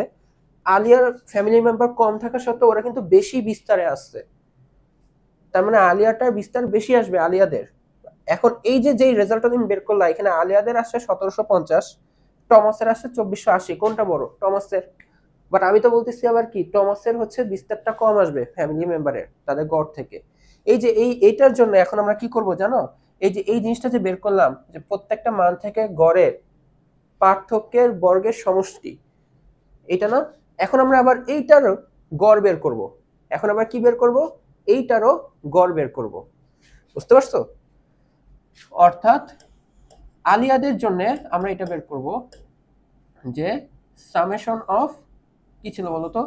আলিয়ার ফ্যামিলি মেম্বার কম থাকা সত্ত্বেও ওরা কিন্তু বেশি বিস্তারে আসছে, তার মানে আলিয়াটার বিস্তার বেশি আসবে আলিয়াদের। এখন এই যে যেই রেজাল্টটা তুমি বের করলা, এখানে আলিয়াদের আসছে 1750, টমাসের আসছে 2480, কোনটা বড়, টমাসের। বাট আমি তো বলতেছি আবার কি, টমাসের হচ্ছে বিস্তারটা কম আসবে ফ্যামিলি মেম্বারের তাদের গড় থেকে। এই যে এইটার জন্য এখন আমরা কি করব জানো, এই যে এই জিনিসটা যে বের করলাম যে প্রত্যেকটা মান থেকে গড়ের পার্থক্যের বর্গের সমষ্টি, এটা না, এখন আমরা আবার এইটারও গড় বের করব। এখন আবার কি বের করব, এইটারও গড় বের করব, বুঝতে পারছো? অর্থাৎ আলিয়াদের জন্য আমরা এটা বের করব যে সামেশন অফ কি ছিল বলতো,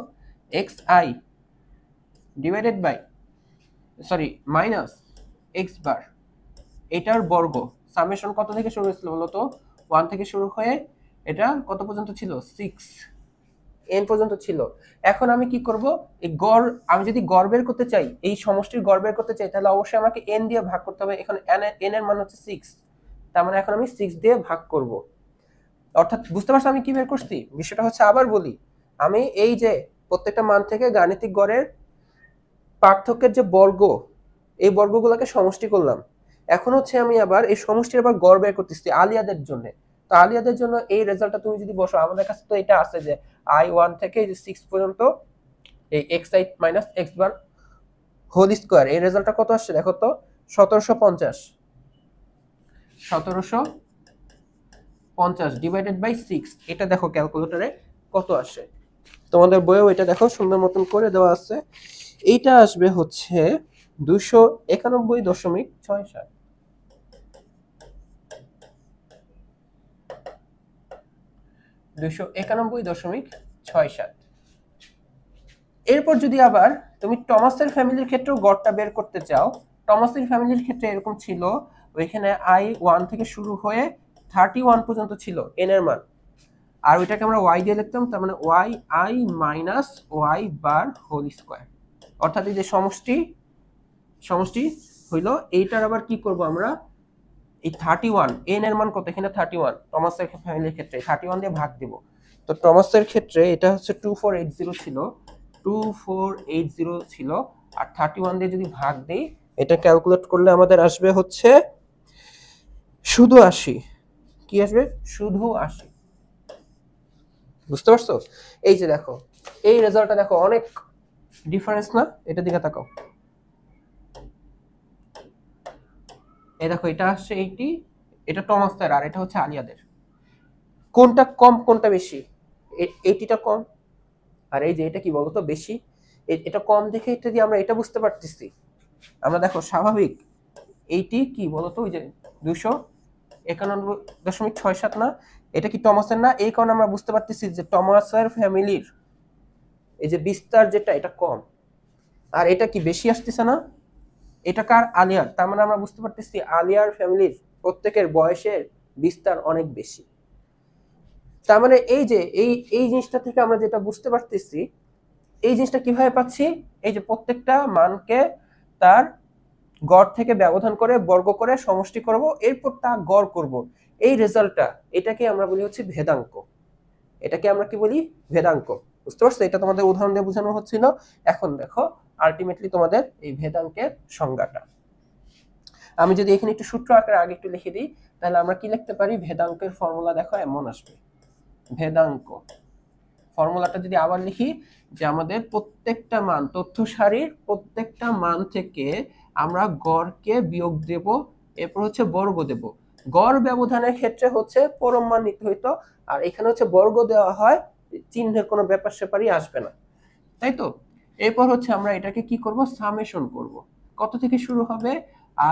x i divided by minus x bar, এটার বর্গ। সামেশন কত থেকে শুরু হয়েছিল বলতো, 1 থেকে শুরু হয়ে এটা কত পর্যন্ত ছিল, 6 এন পর্যন্ত ছিল। এখন আমি কি করব, এই গড়, আমি যদি গড় বের করতে চাই, এই সমষ্টির গড় বের করতে চাই, তাহলে অবশ্যই আমাকে এন দিয়ে ভাগ করতে হবে। এখন এন এর মান হচ্ছে 6, তার মানে এখন আমি 6 দিয়ে ভাগ করব। অর্থাৎ বুঝতে পারছো আমি কি বের করছি, বিষয়টা হচ্ছে আবার বলি, আমি এই যে প্রত্যেকটা মান থেকে গাণিতিক গড়ের পার্থক্যের যে বর্গ, এই বর্গগুলোকে সমষ্টি করলাম। এখন হচ্ছে আমি আবার এই সমষ্টির আবার গড় বের করতেছি আলিয়াদের জন্য। তো আলিয়াদের জন্য এই রেজাল্টটা তুমি যদি বসো, আমাদের কাছে তো এটা আছে যে i1 থেকে 6 পর্যন্ত এই xi minus x bar whole square, এই রেজাল্টটা কত আসছে দেখো তো, 1750। 1750 ডিভাইডেড বাই 6, এটা দেখো ক্যালকুলেটরে কত আসে। তোমাদের বইয়েও এটা দেখো সুন্দর মতন করে দেওয়া আছে। এইটা আসবে হচ্ছে 291.67। 291.67। এরপর যদি আবার তুমি টমাসের ফ্যামিলির ক্ষেত্রেও গড়টা বের করতে চাও, টমাসের ফ্যামিলির ক্ষেত্রে এরকম ছিল, ওইখানে i1 থেকে শুরু হয়ে 31 পর্যন্ত ছিল n এর মান, আর ওইটাকে আমরা y দিয়ে লিখতাম, তার মানে yi minus y bar whole square. অর্থাৎ এই যে সমষ্টি হইল, এইটার আবার কি করব আমরা, এই 31 n এর মান কত, এখানে 31, টমাসের ফ্যামিলির ক্ষেত্রে 31 দিয়ে ভাগ দিব। তো টমাসের ক্ষেত্রে এটা হচ্ছে 2480 ছিল, 2480 ছিল, আর 31 দিয়ে যদি ভাগ দেই, এটা ক্যালকুলেট করলে আমাদের আসবে হচ্ছে শুধু 80। কি আসবে? শুধু 80। বুঝতে পারছো? এই যে দেখো, এই রেজাল্টটা দেখো, অনেক ডিফারেন্স না? এটা দিকে তাকাও, এই দেখো এটা আসছে 80, এটা টমাসের আর এটা হচ্ছে আলিয়াদের। কোনটা কম কোনটা বেশি? 80টা কম, আর এই যে এটা কি বলতো বেশি, এটা কম দেখে এটা দিয়ে আমরা এটা বুঝতে পারতেছি। আমরা দেখো স্বাভাবিক 80 কি বলতো, ওই যে 291.67 না, এটা কি টমাসের না? এই কারণে আমরা বুঝতে পারতেছি যে টমাসের ফ্যামিলির এই যে বিস্তার যেটা, এটা কম, আর এটা কি বেশি আসতেছে না, এটা কার? আলিয়ার। তার মানে আমরা বুঝতে পারতেছি আলিয়ার ফ্যামিলির প্রত্যেকের বয়সের বিস্তার অনেক বেশি। তার মানে এই যে এই জিনিসটা থেকে আমরা যেটা বুঝতে পারতেছি, এই জিনিসটা কিভাবে পাচ্ছি, এই যে প্রত্যেকটা মানকে তার গড় থেকে ব্যবধান করে বর্গ করে সমষ্টি করব, এরপর তা গড় করব, এই রেজাল্টটা, এটাকে আমরা বলি হচ্ছে ভেদাঙ্ক। এটাকে আমরা কি বলি? ভেদাঙ্ক। বুঝতে পারছো? এটা তোমাদের উদাহরণ দিয়ে বোঝানো হচ্ছিল। এখন দেখো আলটিমেটলি তোমাদের এই ভেদাঙ্কের সংজ্ঞাটা আমি যদি এখানে একটু সূত্র আকারে আগে একটু লিখে দিই, তাহলে আমরা কি লিখতে পারি? ভেদাঙ্কের ফর্মুলা দেখো এমন আসবে। ভেদাঙ্ক ফর্মুলাটা যদি আবার লিখি, যে আমাদের প্রত্যেকটা মান, তথ্য সারির প্রত্যেকটা মান থেকে আমরা গড়কে বিয়োগ দেব, এরপর হচ্ছে বর্গ দেব। গড় ব্যবধানের ক্ষেত্রে হচ্ছে পরম মান নিতে হইতো, আর এখানে হচ্ছে বর্গ দেওয়া হয়, চিহ্নের কোনো ব্যাপার স্যাপারই আসবে না, তাই তো? এরপর হচ্ছে আমরা এটাকে কি করব? সামেশন করব। কত থেকে শুরু হবে?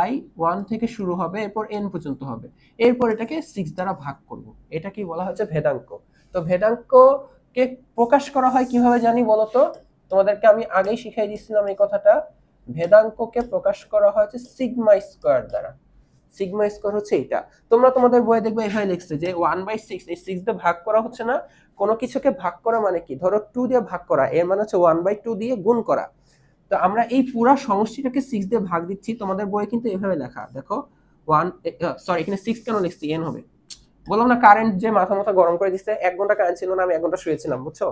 i1 থেকে শুরু হবে, এরপর n পর্যন্ত হবে, এরপর এটাকে 6 দ্বারা ভাগ করব। এটা কি বলা হচ্ছে? ভেদাঙ্ক। তো ভেদাঙ্ককে প্রকাশ করা হয় কিভাবে জানি বলো তো? তোমাদেরকে আমি আগেই শিখাই দিয়েছিলাম এই কথাটা। ভেদাঙ্ককে প্রকাশ করা হয় হচ্ছে সিগমা স্কয়ার দ্বারা। সিগমা স্কয়ার হচ্ছে এটা। তোমরা তোমাদের বইয়ে দেখবে এখানে লিখছে যে 1/6, এই 6 দিয়ে ভাগ করা হচ্ছে না। কোনো কিছুকে ভাগ করা মানে কি? ধরো 2 দিয়ে ভাগ করা, এর মানে হচ্ছে 1/2 দিয়ে গুণ করা। তো আমরা এই পুরা সমষ্টিটাকে 6 দিয়ে ভাগ দিচ্ছি। তোমাদের বইয়ে কিন্তু এভাবে লেখা, দেখো 1, সরি এখানে 6 কেন লিখছি? n হবে। বললাম না কারেন্ট যে মাথা গরম করে দিচ্ছে, 1 ঘন্টা কারেন্ট ছিল না, আমি 1 ঘন্টা শুয়েছিলাম, বুঝছো?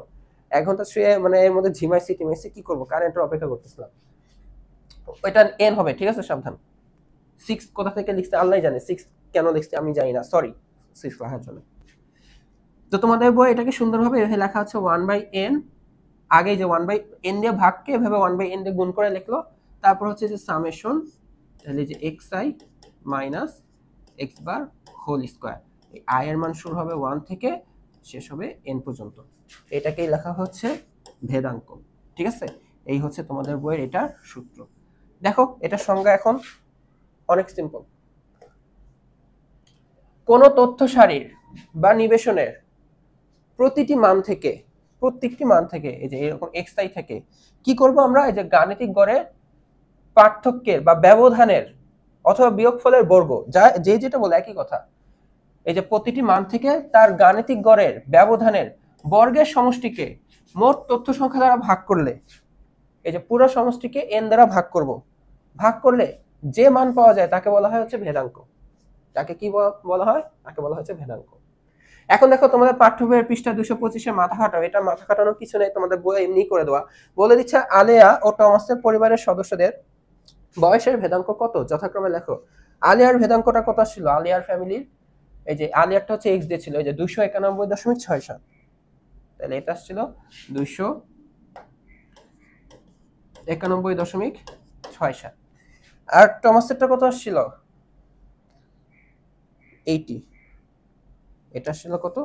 1 ঘন্টা শুয়ে মানে এর মধ্যে ঝিমাইছি টিমাইছি, কি করবো, কারেন্টের অপেক্ষা করতেছিলাম। এটা n হবে, ঠিক আছে? সাবধান। 6 কোথা থেকে লিখছে আল্লাহ জানে, 6 কেন লিখছে আমি জানি না, সরি 6 লেখার জন্য। তো তোমাদের বই এটাকে সুন্দরভাবে এভাবে লেখা আছে 1/n, আগে যে 1/n দিয়ে ভাগকে এভাবে 1/n দিয়ে গুণ করে লিখলো, তারপর হচ্ছে যে সামেশন, তাহলে যে xi minus x bar whole square, এই i এর মান শুরু হবে 1 থেকে শেষ হবে n পর্যন্ত, এটাকেই লেখা হচ্ছে ভেদাঙ্ক। ঠিক আছে? এই হচ্ছে তোমাদের বইয়ের এটা সূত্র। দেখো এটা সংজ্ঞা এখন অনেক সিম্পল। কোন তথ্য সারির বা নিবেশনের প্রত্যেকটি মান থেকে এই যে এরকম xi থেকে কি করব আমরা? এই যে গাণিতিক গড়ের পার্থক্যের বা ব্যবধানের অথবা বিয়োগফলের বর্গ, যা যেটা বলে একই কথা। এই যে প্রতিটি মান থেকে তার গাণিতিক গড়ের ব্যবধানের বর্গের সমষ্টিকে মোট তথ্য সংখ্যা দ্বারা ভাগ করলে, এই যে পুরো সমষ্টিকে n দ্বারা ভাগ করলে যে মান পাওয়া যায় তাকে বলা হয় হচ্ছে ভেদাঙ্ক। তাকে কি বলা হয়? তাকে বলা হচ্ছে ভেদাঙ্ক। এখন দেখো তোমাদের পাঠ্য বইয়ের পৃষ্ঠা 225-এ মাথা খাটাও, এটা মাথা খাটানোর কিছু নেই, তোমাদের বই এমনি করে দেওয়া। বলে দিচ্ছে আলেয়া ও টমাসের পরিবারের সদস্যদের বয়সের ভেদাঙ্ক কত যথাক্রমে লেখো। আলিয়ার ভেদাঙ্কটা কত ছিল আলিয়ার ফ্যামিলির? এই যে আলিয়ারটা হচ্ছে এক্স দিয়ে ছিল, এই যে 291.67, তাহলে এটা ছিল 291.67। আর টমাসেরটা কত আসছিল 80, এটা ছিল কত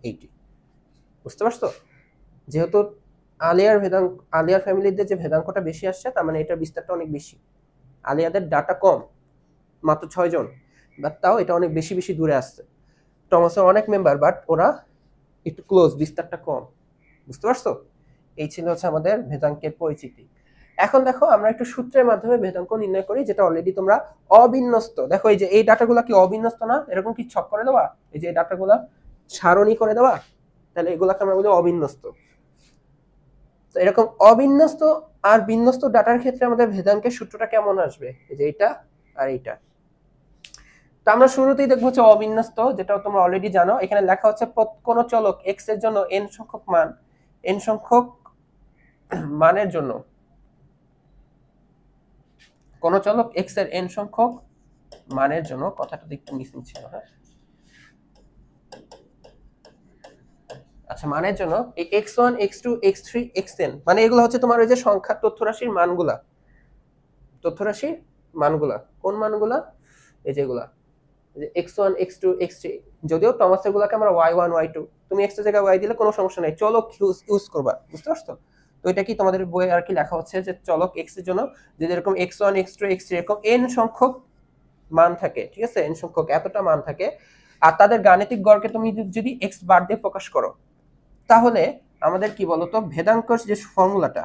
80। বুঝতে পারছো? যেহেতু আলিয়ার ফ্যামিলিদের যে ভেদাঙ্কটা বেশি আসছে, তার মানে এটার বিস্তারটা অনেক বেশি। আলিয়াদের ডাটা কম, মাত্র 6 জন, বাট তাও এটা অনেক বেশি বেশি দূরে আসছে। টমাসের অনেক মেম্বার, বাট ওরা একটু ক্লোজ, বিস্তারটা কম। বুঝতে পারছো? এই ছিল হচ্ছে আমাদের ভেদাঙ্কের পরিচিতি। এখন দেখো আমরা একটু সূত্রের মাধ্যমে ভেদাঙ্ক নির্ণয় করি, যেটা অলরেডি তোমরা অবিন্যস্ত। দেখো এই যে এই ডাটাগুলো কি অবিন্যস্ত না? এরকম কি ছক করে দেওয়া, এই যে এই ডাটাগুলো সারণী করে দেওয়া, তাহলে এগুলাকে আমরা বলি অবিন্যস্ত। তো এরকম অবিন্যস্ত আর বিন্যস্ত ডাটার ক্ষেত্রে আমাদের ভেদাঙ্কের সূত্রটা কেমন আসবে, এই যে এইটা আর এইটা। তো আমরা শুরুতেই দেখবো হচ্ছে অবিন্যস্ত, যেটা তোমরা অলরেডি জানো। এখানে লেখা হচ্ছে কোন চলক এক্স এর জন্য n সংখ্যক মানের জন্য, কোন চলক এক্স এর n সংখ্যক মানের জন্য, কথাটা একটু মিসিং ছিল, হ্যাঁ আচ্ছা, মানের জন্য এই x1 x2 x3 xn, মানে এগুলো হচ্ছে তোমার ওই যে সংখ্যা তথ্য রাশির মানগুলা, কোন মানগুলা, এই যেগুলা x1 x2 x3। যদিও টমাসের গুলাকে আমরা y1 y2, তুমি x এর জায়গায় y দিলে কোনো সমস্যা নাই, চলক ইউজ করবা। বুঝতে পারছো? তো এটা কি তোমাদের বইয়ে আর কি লেখা হচ্ছে যে চলক x এর জন্য যদি এরকম x1 x2 x3 এরকম n সংখ্যক মান থাকে, ঠিক আছে, n সংখ্যক এতটা মান থাকে, আর তাদের গাণিতিক গড়কে তুমি যদি x বার দিয়ে প্রকাশ করো, তাহলে আমাদের কি বলতো ভেদাঙ্কর যে ফর্মুলাটা,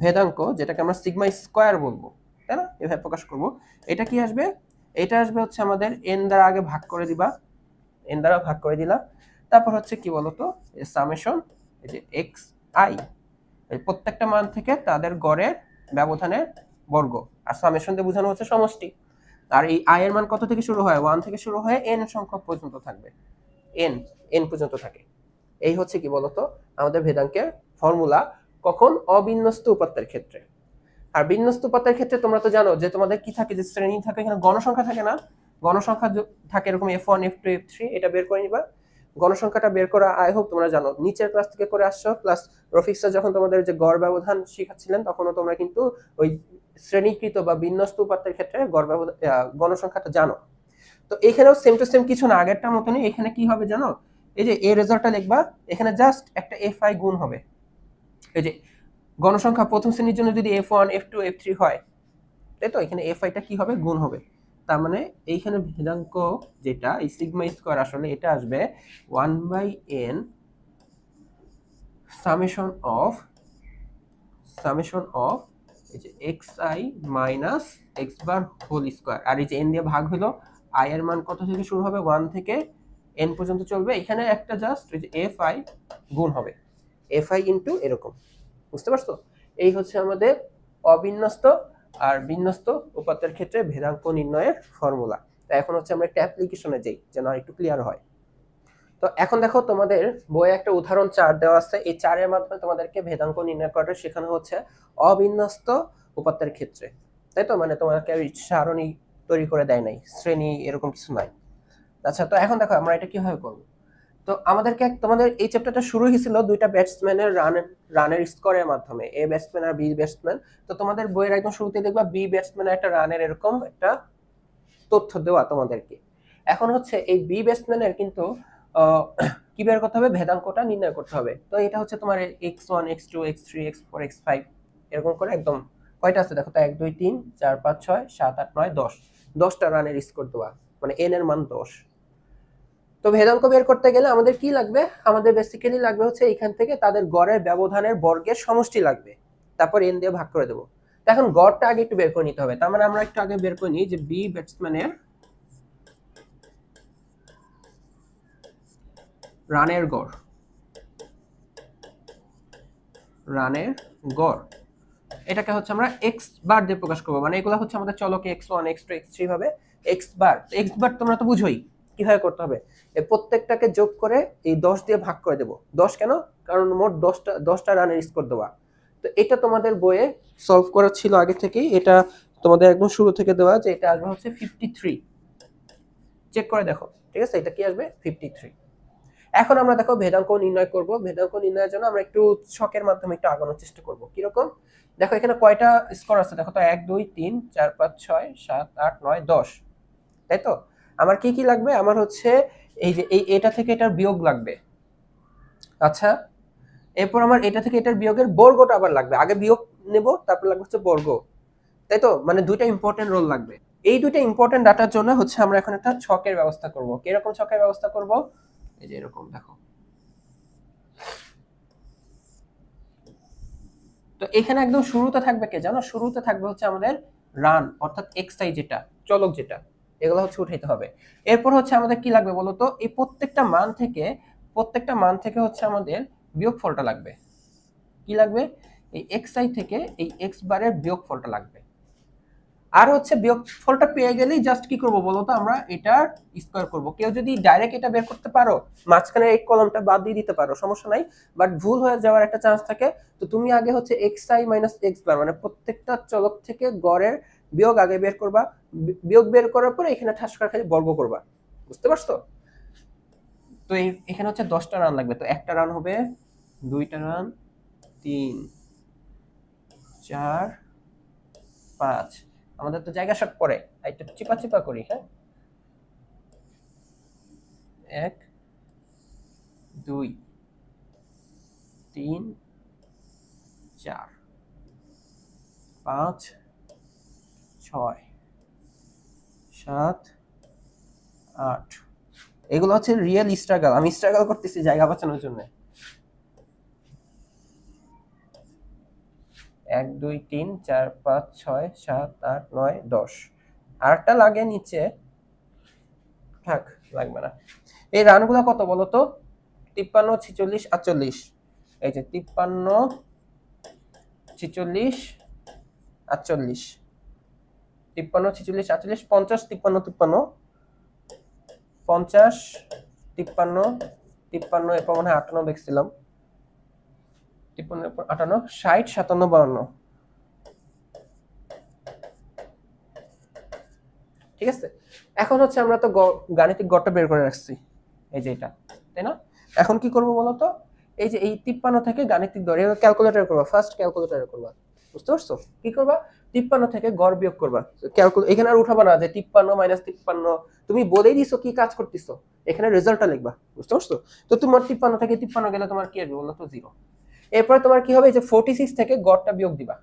ভেদাঙ্ক যেটাকে আমরা সিগমা স্কয়ার বলবো, তাই না, এভাবে প্রকাশ করব। এটা কি আসবে? এটা আসবে হচ্ছে আমাদের n দ্বারা আগে ভাগ করে দিবা, n দ্বারা ভাগ করে দিলা, তারপর হচ্ছে কি বলতো সামেশন, এই যে এক্স আই, এই প্রত্যেকটা মান থেকে তাদের গড়ের ব্যবধানের বর্গ, আর সামেশন দিয়ে বোঝানো হচ্ছে সমষ্টি। আর এই আই এর মান কত থেকে শুরু হয়? 1 থেকে শুরু হয় n সংখ্যক পর্যন্ত থাকবে, n পর্যন্ত থাকে। এই হচ্ছে কি বলতো আমাদের ভেদাঙ্কের ফর্মুলা, কখন অবিন্যস্ত উপাত্তের ক্ষেত্রে। আর বিন্যস্ত উপাত্তের ক্ষেত্রে তোমরা তো জানো যে তোমাদের কি থাকে, যে শ্রেণী থাকে, এখানে গণসংখ্যা থাকে না, গণসংখ্যা থাকে এরকম f1 f2 f3, এটা বের করে নিবা। গণসংখ্যাটা বের করা আই হোপ তোমরা জানো, নিচের ক্লাস থেকে করে আসছো, প্লাস রফিক স্যার যখন তোমাদের যে গড় ব্যবধান শেখাচ্ছিলেন তখনও তোমরা কিন্তু ওই শ্রেণীকৃত বা বিন্যস্ত উপাত্তের ক্ষেত্রে গড় ব্যবধান গণসংখ্যাটা জানো। তো এখানেও সেম টু সেম কিছু না, আগেরটার মতনই। এখানে কি হবে জানো, এই যে এ রেজাল্টটা লিখবা, এখানে জাস্ট একটা fi গুণ হবে। এই যে গণসংখ্যা প্রথম শ্রেণীর জন্য যদি f1 f2 f3 হয়, তাই তো এখানে fi-টা কি হবে, গুণ হবে। তার মানে এইখানে ভেদাঙ্ক যেটা এই সিগমা স্কয়ার, আসলে এটা আসবে 1/n সামেশন অফ এই যে xi minus x bar whole square, আর এই যে n দিয়ে ভাগ হলো, i এর মান কত থেকে শুরু হবে, 1 থেকে n পর্যন্ত চলবে। এখানে একটা জাস্ট এই যে fi গুণ হবে, fi ইনটু এরকম। বুঝতে পারছো? এই হচ্ছে আমাদের অবিন্যস্ত আর বিন্যস্ত উপাত্তের ক্ষেত্রে ভেদাঙ্ক নির্ণয়ের ফর্মুলা। তো এখন হচ্ছে আমরা একটা অ্যাপ্লিকেশনে যাই যেন আরেকটু ক্লিয়ার হয়। তো এখন দেখো তোমাদের বইয়ে একটা উদাহরণ 4 দেওয়া আছে, এই 4 এর মাধ্যমে তোমাদেরকে ভেদাঙ্ক নির্ণয় করাটা শেখানো হচ্ছে অবিন্যস্ত উপাত্তের ক্ষেত্রে, তাই তো, মানে তোমাকে সারণী তৈরি করে দেয় নাই, শ্রেণী এরকম কিছু নাই। আচ্ছা, তো এখন দেখো আমরা এটা কিভাবে করব। তো আমাদেরকে তোমাদের এই চ্যাপ্টারটা শুরু হয়েছিল দুইটা ব্যাটসম্যানের রানের স্কোরের মাধ্যমে, এ ব্যাটসম্যান আর বি ব্যাটসম্যান। তো তোমাদের বইয়ের একদম শুরুতে দেখবা বি ব্যাটসম্যানের একটা রানের এরকম একটা তথ্য দেওয়া তোমাদেরকে। এখন হচ্ছে এই বি ব্যাটসম্যানের কিন্তু কি বের করতে হবে, ভেদাঙ্কটা নির্ণয় করতে হবে। তো এটা হচ্ছে তোমার x1 x2 x3 x4 x5 এরকম করে একদম কয়টা আছে দেখো তো, 1 2 3 4 5 6 7 8 9 10, 10টা রানের স্কোর দেওয়া, মানে n এর মান 10। তো ভেদাঙ্ক বের করতে গেলে আমাদের কি লাগবে, আমাদের বেসিক্যালি লাগবে হচ্ছে এখান থেকে তাদের গড়ের ব্যবধানের বর্গের সমষ্টি লাগবে, তারপর n দিয়ে ভাগ করে দেবো। তো এখন গড়টা আগে একটু বের করে নিতে হবে। তার মানে আমরা একটু আগে বের করে নিই যে বি ব্যাটসম্যানের রানের গড়, এটাকে হচ্ছে আমরা x বার দিয়ে প্রকাশ করব। মানে এগুলো হচ্ছে আমাদের চলকে x1 x2 x3 ভাবে x বার তোমরা তো বুঝোই, কিভাবে করতে হবে, এই প্রত্যেকটাকে যোগ করে এই 10 দিয়ে ভাগ করে দেব। 10 কেন? কারণ মোট 10টা রানের স্কোর দেওয়া। তো এটা তোমাদের বইয়ে সলভ করা ছিল আগে থেকেই, এটা তোমাদের একদম শুরু থেকে দেওয়া যে এটা আসবে হচ্ছে 53। চেক করে দেখো, ঠিক আছে, এটা কি আসবে 53। এখন আমরা দেখো ভেদাঙ্ক নির্ণয় করব। ভেদাঙ্ক নির্ণয়ের জন্য আমরা একটু ছকের মাধ্যমে একটু আগানোর চেষ্টা করব। কিরকম? দেখো এখানে কয়টা স্কোর আছে দেখো তো, 1 2 3 4 5 6 7 8 9 10, তাই তো? আমার কি কি লাগবে? আমার হচ্ছে এই যে এটা থেকে এটার বিয়োগ লাগবে। আচ্ছা, এরপর আমার এটা থেকে এটার বিয়োগের বর্গটা আবার লাগবে। আগে বিয়োগ নেব, তারপর লাগবে হচ্ছে বর্গ, তাই তো? মানে দুইটা ইম্পর্টেন্ট রোল লাগবে। এই দুইটা ইম্পর্টেন্ট ডাটার জন্য হচ্ছে আমরা এখন একটা ছকের ব্যবস্থা করব। কিরকম ছকের ব্যবস্থা করব? এই যে এরকম দেখো। তো এখানে একদম শুরুতে থাকবে কে জানো? শুরুতে থাকবে হচ্ছে আমাদের রান, অর্থাৎ এক্সআই যেটা চলক যেটা, এগুলো হচ্ছে উঠাইতে হবে। এরপর হচ্ছে আমাদের কি লাগবে বলতো? এই প্রত্যেকটা মান থেকে হচ্ছে আমাদের বিয়োগফলটা লাগবে। কি লাগবে? এই এক্সআই থেকে এই এক্স বারের বিয়োগফলটা লাগবে। আর হচ্ছে বিয়োগফলটা পেয়ে গেলেই জাস্ট কি করব বলতো? আমরা এটার স্কয়ার করব। কেউ যদি ডাইরেক্ট এটা বের করতে পারো, মাঝখানে এই কলমটা বাদ দিয়ে দিতে পারো, সমস্যা নাই, বাট ভুল হয়ে যাওয়ার একটা চান্স থাকে। তো তুমি আগে হচ্ছে xi - x বার, মানে প্রত্যেকটা চলক থেকে গড়ের বিয়োগ আগে বের করবা। বিয়োগ বের করার পরে এখানে ঠাস করে খালি বর্গ করবা। বুঝতে পারছো? তো এখানে হচ্ছে 10টা রান লাগবে। তো একটা রান হবে, দুইটা রান, 3 4 5। আমাদের তো জায়গা শর্ট পড়ে, একটু চিপা চিপা করি। হ্যাঁ, 1 2 3 4 5 6 7 8। এগুলো হচ্ছে রিয়েল স্ট্রাগল, আমি স্ট্রাগল করতেছি জায়গা বাঁচানোর জন্য। 1 2 3 4 5 6 7 8 9 10। আরটা লাগে নিচে, থাক, লাগবে না। এই রানগুলো কত বলো তো? 53 46 48। এই যে 53 46 48, 53 46 48, 50 53 53, 50 53 53, এরপর মনে হয় 58 দেখছিলাম, 53 58 60 57 52। ঠিক আছে, এখন হচ্ছে আমরা তো গাণিতিক গড়টা বের করে রাখছি, এই যে এটা, তাই না? এখন কি করব বলো তো? এই যে এই 53 থেকে গাণিতিক গড় ক্যালকুলেটর করবা, ফার্স্ট ক্যালকুলেটরে করবা। বুঝতে পারছো? কি করবা? 53 থেকে গড় বিয়োগ করবা। এখানে আর উঠাবা না যে 53 - 53, তুমি বলেই দিছো কি কাজ করতেছো, এখানে রেজাল্টটা লিখবা। বুঝতে পারছো? তো তোমার 53 থেকে 53 গেলে তোমার কি আসবে বলো তো? 0। এরপর তোমার কি হবে? যে 46 থেকে গড়টা বিয়োগ দিবা।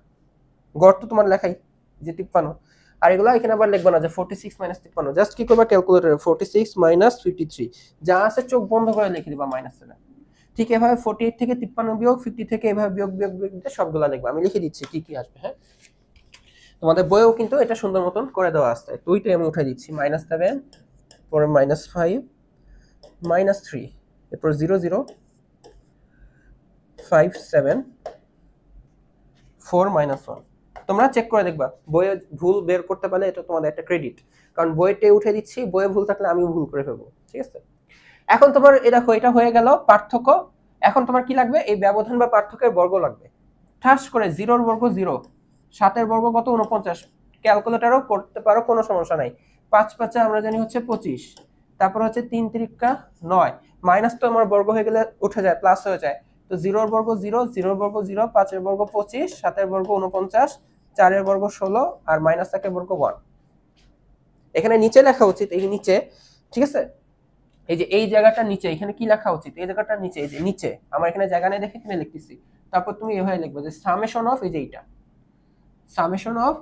গড় তো তোমার লেখাই যে 53, আর এগুলো এখানে আবার লিখবা না যে 46 - 53, জাস্ট কি করবা ক্যালকুলেটরে 46 - 53, যা আছে চোখ বন্ধ করে লিখে দিবা -7। ঠিক এভাবে 48 থেকে 53 বিয়োগ 50 থেকে এভাবে বিয়োগ বিয়োগ বিয়োগ দিয়ে সবগুলা লিখবা। আমি লিখে দিচ্ছি কি কি আসবে। হ্যাঁ, তোমাদের বইয়েও কিন্তু এটা সুন্দর মতন করে দেওয়া আছে। দুইটাই আমি উঠাই দিচ্ছি, -7, পরে -5, -3, এরপর 0 0 5 7 4 -1। তোমরা চেক করে দেখবা, বইয়ে ভুল বের করতে পারলে এটা তোমাদের একটা ক্রেডিট, কারণ বইতে উঠে দিচ্ছি, বইয়ে ভুল থাকলে আমিও ভুল করে ফেলবো। ঠিক আছে, এখন তোমার দেখো এটা হয়ে গেল পার্থক্য। এখন তোমার কি লাগবে? এই ব্যবধান বা পার্থক্যের বর্গ লাগবে। ঠাস করে 0 বর্গ 0, 7 বর্গ কত? 49। ক্যালকুলেটরও করতে পারো, কোনো সমস্যা নাই। 5 5 আমরা জানি হচ্ছে 25, তারপর হচ্ছে 3 3 9, মাইনাস তো আমার বর্গ হয়ে গেলে উঠে যায়, প্লাস হয়ে যায়। তো 0 বর্গ 0, 0 বর্গ 0, 5 বর্গ 25, 7 বর্গ 49, 4 বর্গ 16, আর -1 বর্গ 1। এখানে নিচে লেখা উচিত, এই নিচে, ঠিক আছে, এই যে এই জায়গাটা নিচে, এখানে কি লেখা উচিত? এই জায়গাটা নিচে, এই যে নিচে, আমার এখানে জায়গা নেই দেখে এখানে লিখতেছি। তারপর তুমি এভাবে লিখবে যে সামেশন অফ, এই যে এইটা, সামেশন অফ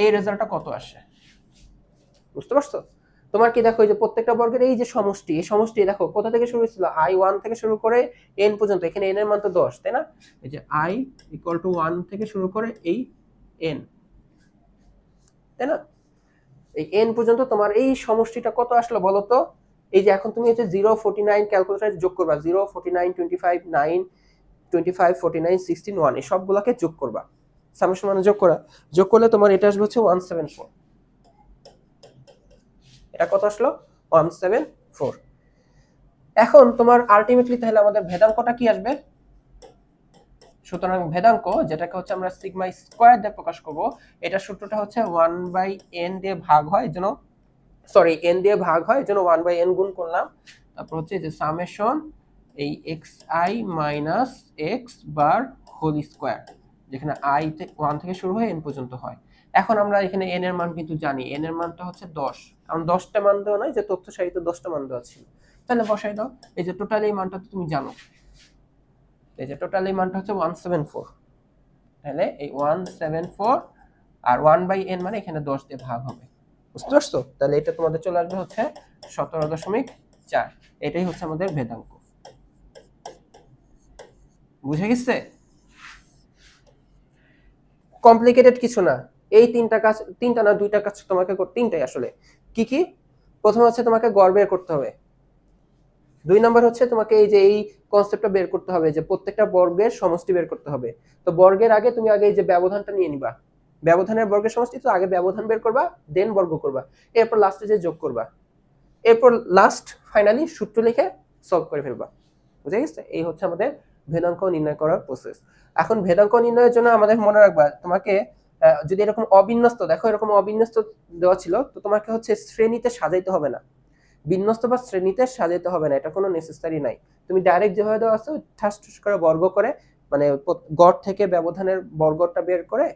এই রেজাল্টটা কত আসে। বুঝতে পারছো? তোমার কি দেখো, এই যে প্রত্যেকটা বর্গের এই যে সমষ্টি, এই সমষ্টি দেখো কোথা থেকে শুরু হয়েছিল? i1 থেকে শুরু করে n পর্যন্ত। এখানে n এর মান তো 10, তাই না? এই যে i = 1 থেকে শুরু করে এই n, তাই না? এই n পর্যন্ত তোমার এই সমষ্টিটা কত আসলো বলো তো? এই যে এখন তুমি হচ্ছে 0 49 ক্যালকুলেটরে যোগ করবা, 0 49 25 9 25 49 16 1, এই সবগুলোকে যোগ করবা, সামেশন মানে যোগ করলে তোমার এটা আসবে হচ্ছে 174। এটা কত আসলো 174। এখন তোমার আলটিমেটলি তাহলে আমাদের ভেদাঙ্কটা কি আসবে? সুতরাং ভেদাঙ্ক যেটাকে হচ্ছে আমরা সিগমা স্কয়ার দিয়ে প্রকাশ করব, এটা সূত্রটা হচ্ছে 1/n দিয়ে ভাগ হয়, এজন্য সরি n দিয়ে ভাগ হয়, এজন্য 1/n গুণ করলাম। তারপর হচ্ছে যে সামেশন এই xi minus x bar whole square, যেখানে i 1 থেকে শুরু হয়ে n পর্যন্ত হয়। এখন আমরা এখানে n এর মান কিন্তু জানি, n এর মানটা হচ্ছে 10, কারণ 10টা মান দেওয়া নয় যে তথ্য সারিতে 10টা মান দেওয়া ছিল। তাহলে বসাই দাও, এই যে টোটাল এই মানটা তো তুমি জানো, এই যে টোটাল এই মানটা হচ্ছে 174। তাহলে এই 174 আর 1/n মানে এখানে 10 দিয়ে ভাগ হবে, বুঝতে পারছো? তাহলে এটা তোমাদের চলে আসবে হচ্ছে 17.4। এটাই হচ্ছে আমাদের ভেদাঙ্ক। বুঝে গেছে? কমপ্লিকেটেড কিছু না, এই তিনটা কাজ, তিনটা না দুইটা কাজ তোমাকে করতে, তিনটাই আসলে। কি কি? প্রথম হচ্ছে তোমাকে গড় বের করতে হবে, 2 নাম্বার হচ্ছে তোমাকে এই যে এই কনসেপ্টটা বের করতে হবে যে প্রত্যেকটা বর্গের সমষ্টি বের করতে হবে। তো বর্গের আগে তুমি আগে এই যে ব্যবধানটা নিয়ে নিবা, ব্যবধানের বর্গের সমষ্টি, তো আগে ব্যবধান বের করবা, দেন বর্গ করবা, এরপর লাস্টে যে যোগ করবা, এরপর লাস্ট ফাইনালি সূত্র লিখে সলভ করে ফেলবা। বুঝে গেছে? এই হচ্ছে আমাদের ভেদাঙ্ক নির্ণয় করার প্রসেস। এখন ভেদাঙ্ক নির্ণয়ের জন্য আমাদের মনে রাখবা, তোমাকে যদি এরকম অবিন্যস্ত, দেখো এরকম অবিন্যস্ত দেওয়া ছিল, তো তোমাকে হচ্ছে শ্রেণীতে সাজাইতে হবে না, বিন্যস্ত বা শ্রেণীতে সাজাইতে হবে না, এটা কোনো নেসেসারি নাই। তুমি ডাইরেক্ট যেভাবে দেওয়া আছে ঠাস ঠুস করে বর্গ করে, মানে গড় থেকে ব্যবধানের বর্গটা বের করে,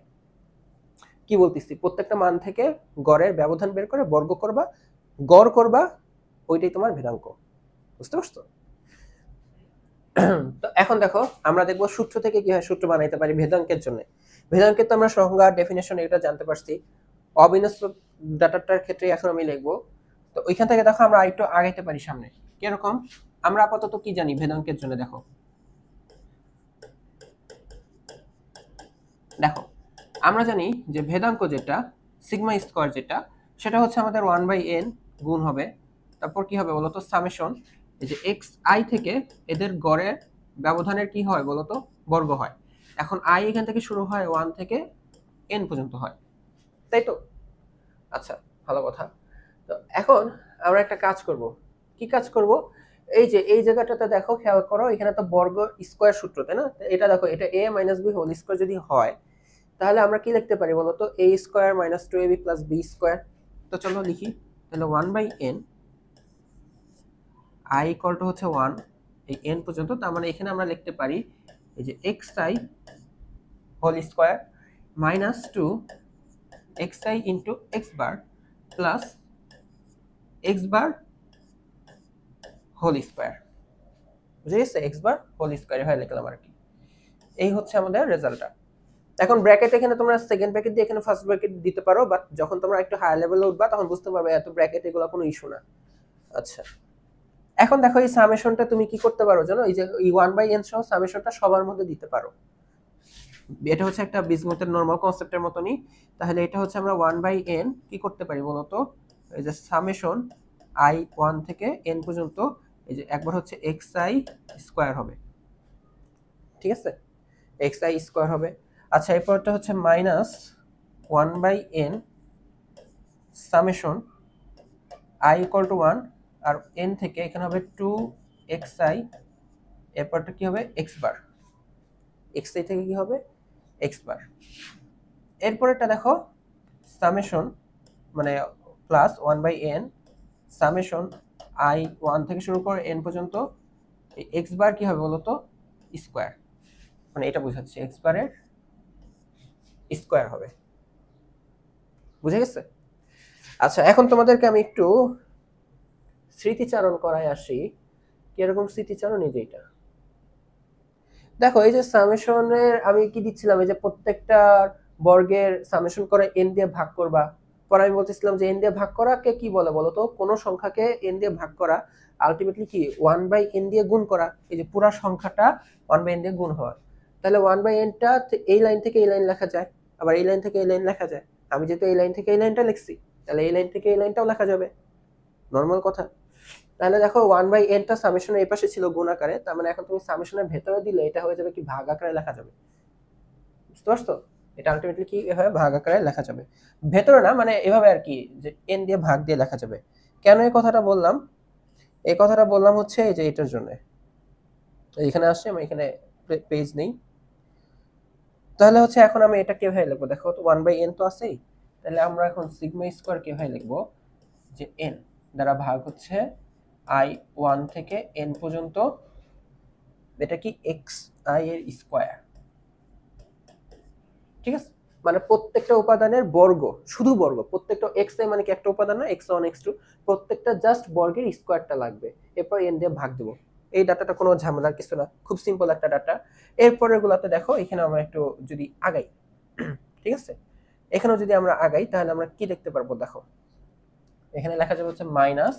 কি বলতেছি, প্রত্যেকটা মান থেকে গড়ের ব্যবধান বের করে বর্গ করবা, গড় করবা, ওইটাই তোমার ভেদাঙ্ক। বুঝতে পারছো? তো এখন দেখো আমরা দেখবো সূত্র থেকে কিভাবে সূত্র বানাইতে পারি ভেদাঙ্কের জন্য। ভেদাঙ্কের তো আমরা সংজ্ঞা, ডেফিনেশন এটা জানতে পারছি, অবিন্যস্ত ডাটাটার ক্ষেত্রে এখন আমি লিখবো। তো ওইখান থেকে দেখো আমরা আরেকটু আগাইতে পারি সামনে। কিরকম? আমরা আপাতত কি জানি ভেদাঙ্কের জন্য? দেখো দেখো আমরা জানি যে ভেদাঙ্ক যেটা সিগমা স্কয়ার যেটা, সেটা হচ্ছে আমাদের 1/n গুণ হবে, তারপর কি হবে বলতো সামেশন এই যে xi থেকে এদের গড়ের ব্যবধানের কি হয় বলতো বর্গ হয়। এখন i এখান থেকে শুরু হয় 1 থেকে n পর্যন্ত হয়, তাই তো? আচ্ছা, ভালো কথা। তো এখন আমরা একটা কাজ করব। কি কাজ করব? এই যে এই জায়গাটাতে দেখো, খেয়াল করো, এখানে তো বর্গ স্কয়ার সূত্র, তাই না? এটা দেখো, এটা a - b হোল স্কয়ার যদি হয়, তাহলে আমরা কি লিখতে পারি বলতো, a square minus 2ab plus b square. তো চলো লিখি, তাহলে 1/n i ইকুয়াল টু হচ্ছে 1 এই n পর্যন্ত, তার মানে এখানে আমরা লিখতে পারি এই যে xi whole square minus 2 xi into x bar plus x bar whole square. বুঝে গেছে? x বার হোল স্কয়ার হয় লিখলাম আর কি। এই হচ্ছে আমাদের রেজাল্টটা। এখন ব্র্যাকেট এখানে তোমরা সেকেন্ড ব্র্যাকেট দিয়ে এখানে ফার্স্ট ব্র্যাকেট দিতে পারো, বাট যখন তোমরা একটু হায়ার লেভেলে উঠবা তখন বুঝতে পারবে এত ব্র্যাকেট এগুলো কোনো ইস্যু না। আচ্ছা, এখন দেখো এই সামেশনটা তুমি কি করতে পারো জানো, এই যে এই 1/n সহ সামেশনটা সবার মধ্যে দিতে পারো। এটা হচ্ছে একটা বীজগণিতের নরমাল কনসেপ্টের মতনই। তাহলে এটা হচ্ছে আমরা 1/n কি করতে পারি বলতো, এই যে সামেশন i 1 থেকে n পর্যন্ত, এই যে একবার হচ্ছে xi স্কয়ার হবে, ঠিক আছে? xi স্কয়ার হবে। আচ্ছা, এরপরটা হচ্ছে minus 1/n summation i equal to 1 আর n থেকে এখানে হবে 2xi, এরপরটা কি হবে x বার, xi থেকে কি হবে x বার। এরপরটা দেখো সামেশন মানে প্লাস 1/n সামেশন i 1 থেকে শুরু করে n পর্যন্ত, এই x বার কি হবে বলতো স্কয়ার, মানে এটা বোঝাচ্ছে x বারের স্কয়ার হবে। বুঝে গেছে? আচ্ছা, এখন তোমাদেরকে আমি একটু স্মৃতিচারণ করাই আসি। কিরকম স্মৃতিচারণ? এই যে এটা দেখো, এই যে সামেশনের আমি কি দিচ্ছিলাম, এই যে প্রত্যেকটা বর্গের সামেশন করে n দিয়ে ভাগ করবা। পরে আমি বলতেছিলাম যে n দিয়ে ভাগ করাকে কি বলে বলতো, কোন সংখ্যাকে n দিয়ে ভাগ করা আলটিমেটলি কি 1/n দিয়ে গুণ করা, এই যে পুরা সংখ্যাটা 1/n দিয়ে গুণ হয়। তাহলে 1/n টা এই লাইন থেকে এই লাইন লেখা যায়, আবার এই লাইন থেকে এই লাইন লেখা যায়। আমি যেহেতু এই লাইন থেকে এই লাইনটা লিখছি, তাহলে এই লাইন থেকে এই লাইনটাও লেখা যাবে, নরমাল কথা। তাহলে দেখো 1/n টা সামেশনের এই পাশে ছিল গুণ আকারে, তার মানে এখন তুমি সামেশনের ভেতরে দিলে এটা হয়ে যাবে কি ভাগ আকারে লেখা যাবে। বুঝতে পারছো? এটা আলটিমেটলি কি এভাবে ভাগ আকারে লেখা যাবে, ভেতরে না, মানে এভাবে আর কি, যে n দিয়ে ভাগ দিয়ে লেখা যাবে। কেন এই কথাটা বললাম? এই কথাটা বললাম হচ্ছে এই যে এটার জন্য। এখানে আসছে, আমি এখানে পেজ নেই। তাহলে হচ্ছে এখন আমি এটা কিভাবে লিখবো? দেখো তো 1/n তো আছেই। তাহলে আমরা এখন সিগমা স্কয়ার কিভাবে লিখবো? যে n দ্বারা ভাগ হচ্ছে i1 থেকে n পর্যন্ত, এটা কি xi এর স্কয়ার। ঠিক আছে, মানে প্রত্যেকটা উপাদানের বর্গ, শুধু বর্গ, প্রত্যেকটা xi মানে কি একটা উপাদান না, x1 x2, প্রত্যেকটা জাস্ট বর্গের স্কয়ারটা লাগবে, এরপর n দিয়ে ভাগ দেব। এই ডাটাটা কোনো ঝামেলার কিছু না, খুব সিম্পল একটা ডাটা। এরপরের গুলাতে দেখো, এখানে আমরা একটু যদি আগাই, ঠিক আছে, এখানেও যদি আমরা আগাই তাহলে আমরা কি দেখতে পারবো? দেখো এখানে লেখা যাবে হচ্ছে মাইনাস,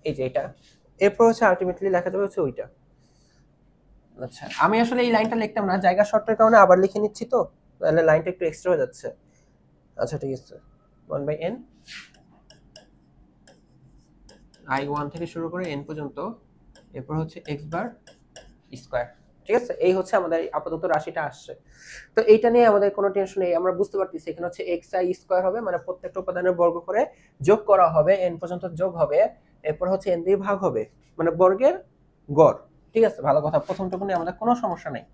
এই যে এটা, এরপর হচ্ছে আলটিমেটলি লেখা যাবে হচ্ছে ওইটা। আচ্ছা, আমি আসলে এই লাইনটা লিখতাম না, জায়গা শর্টের কারণে আবার লিখে নিচ্ছি, তো তাহলে লাইনটা একটু এক্সট্রা হয়ে যাচ্ছে। আচ্ছা ঠিক আছে, 1/n i1 থেকে শুরু করে n পর্যন্ত, এরপর হচ্ছে x বার স্কয়ার। ঠিক আছে, এই হচ্ছে আমাদের আপাতত রাশিটা আসছে। তো এইটা নিয়ে আমাদের কোনো টেনশন নেই, আমরা বুঝতে পারতেছি এখানে হচ্ছে xi স্কয়ার হবে, মানে প্রত্যেকটা উপাদানের বর্গ করে যোগ করা হবে, n পর্যন্ত যোগ হবে, এরপর হচ্ছে n দিয়ে ভাগ হবে, মানে বর্গের গড়। ঠিক আছে, ভালো কথা, প্রথমটুকু নিয়ে আমাদের কোনো সমস্যা নেই।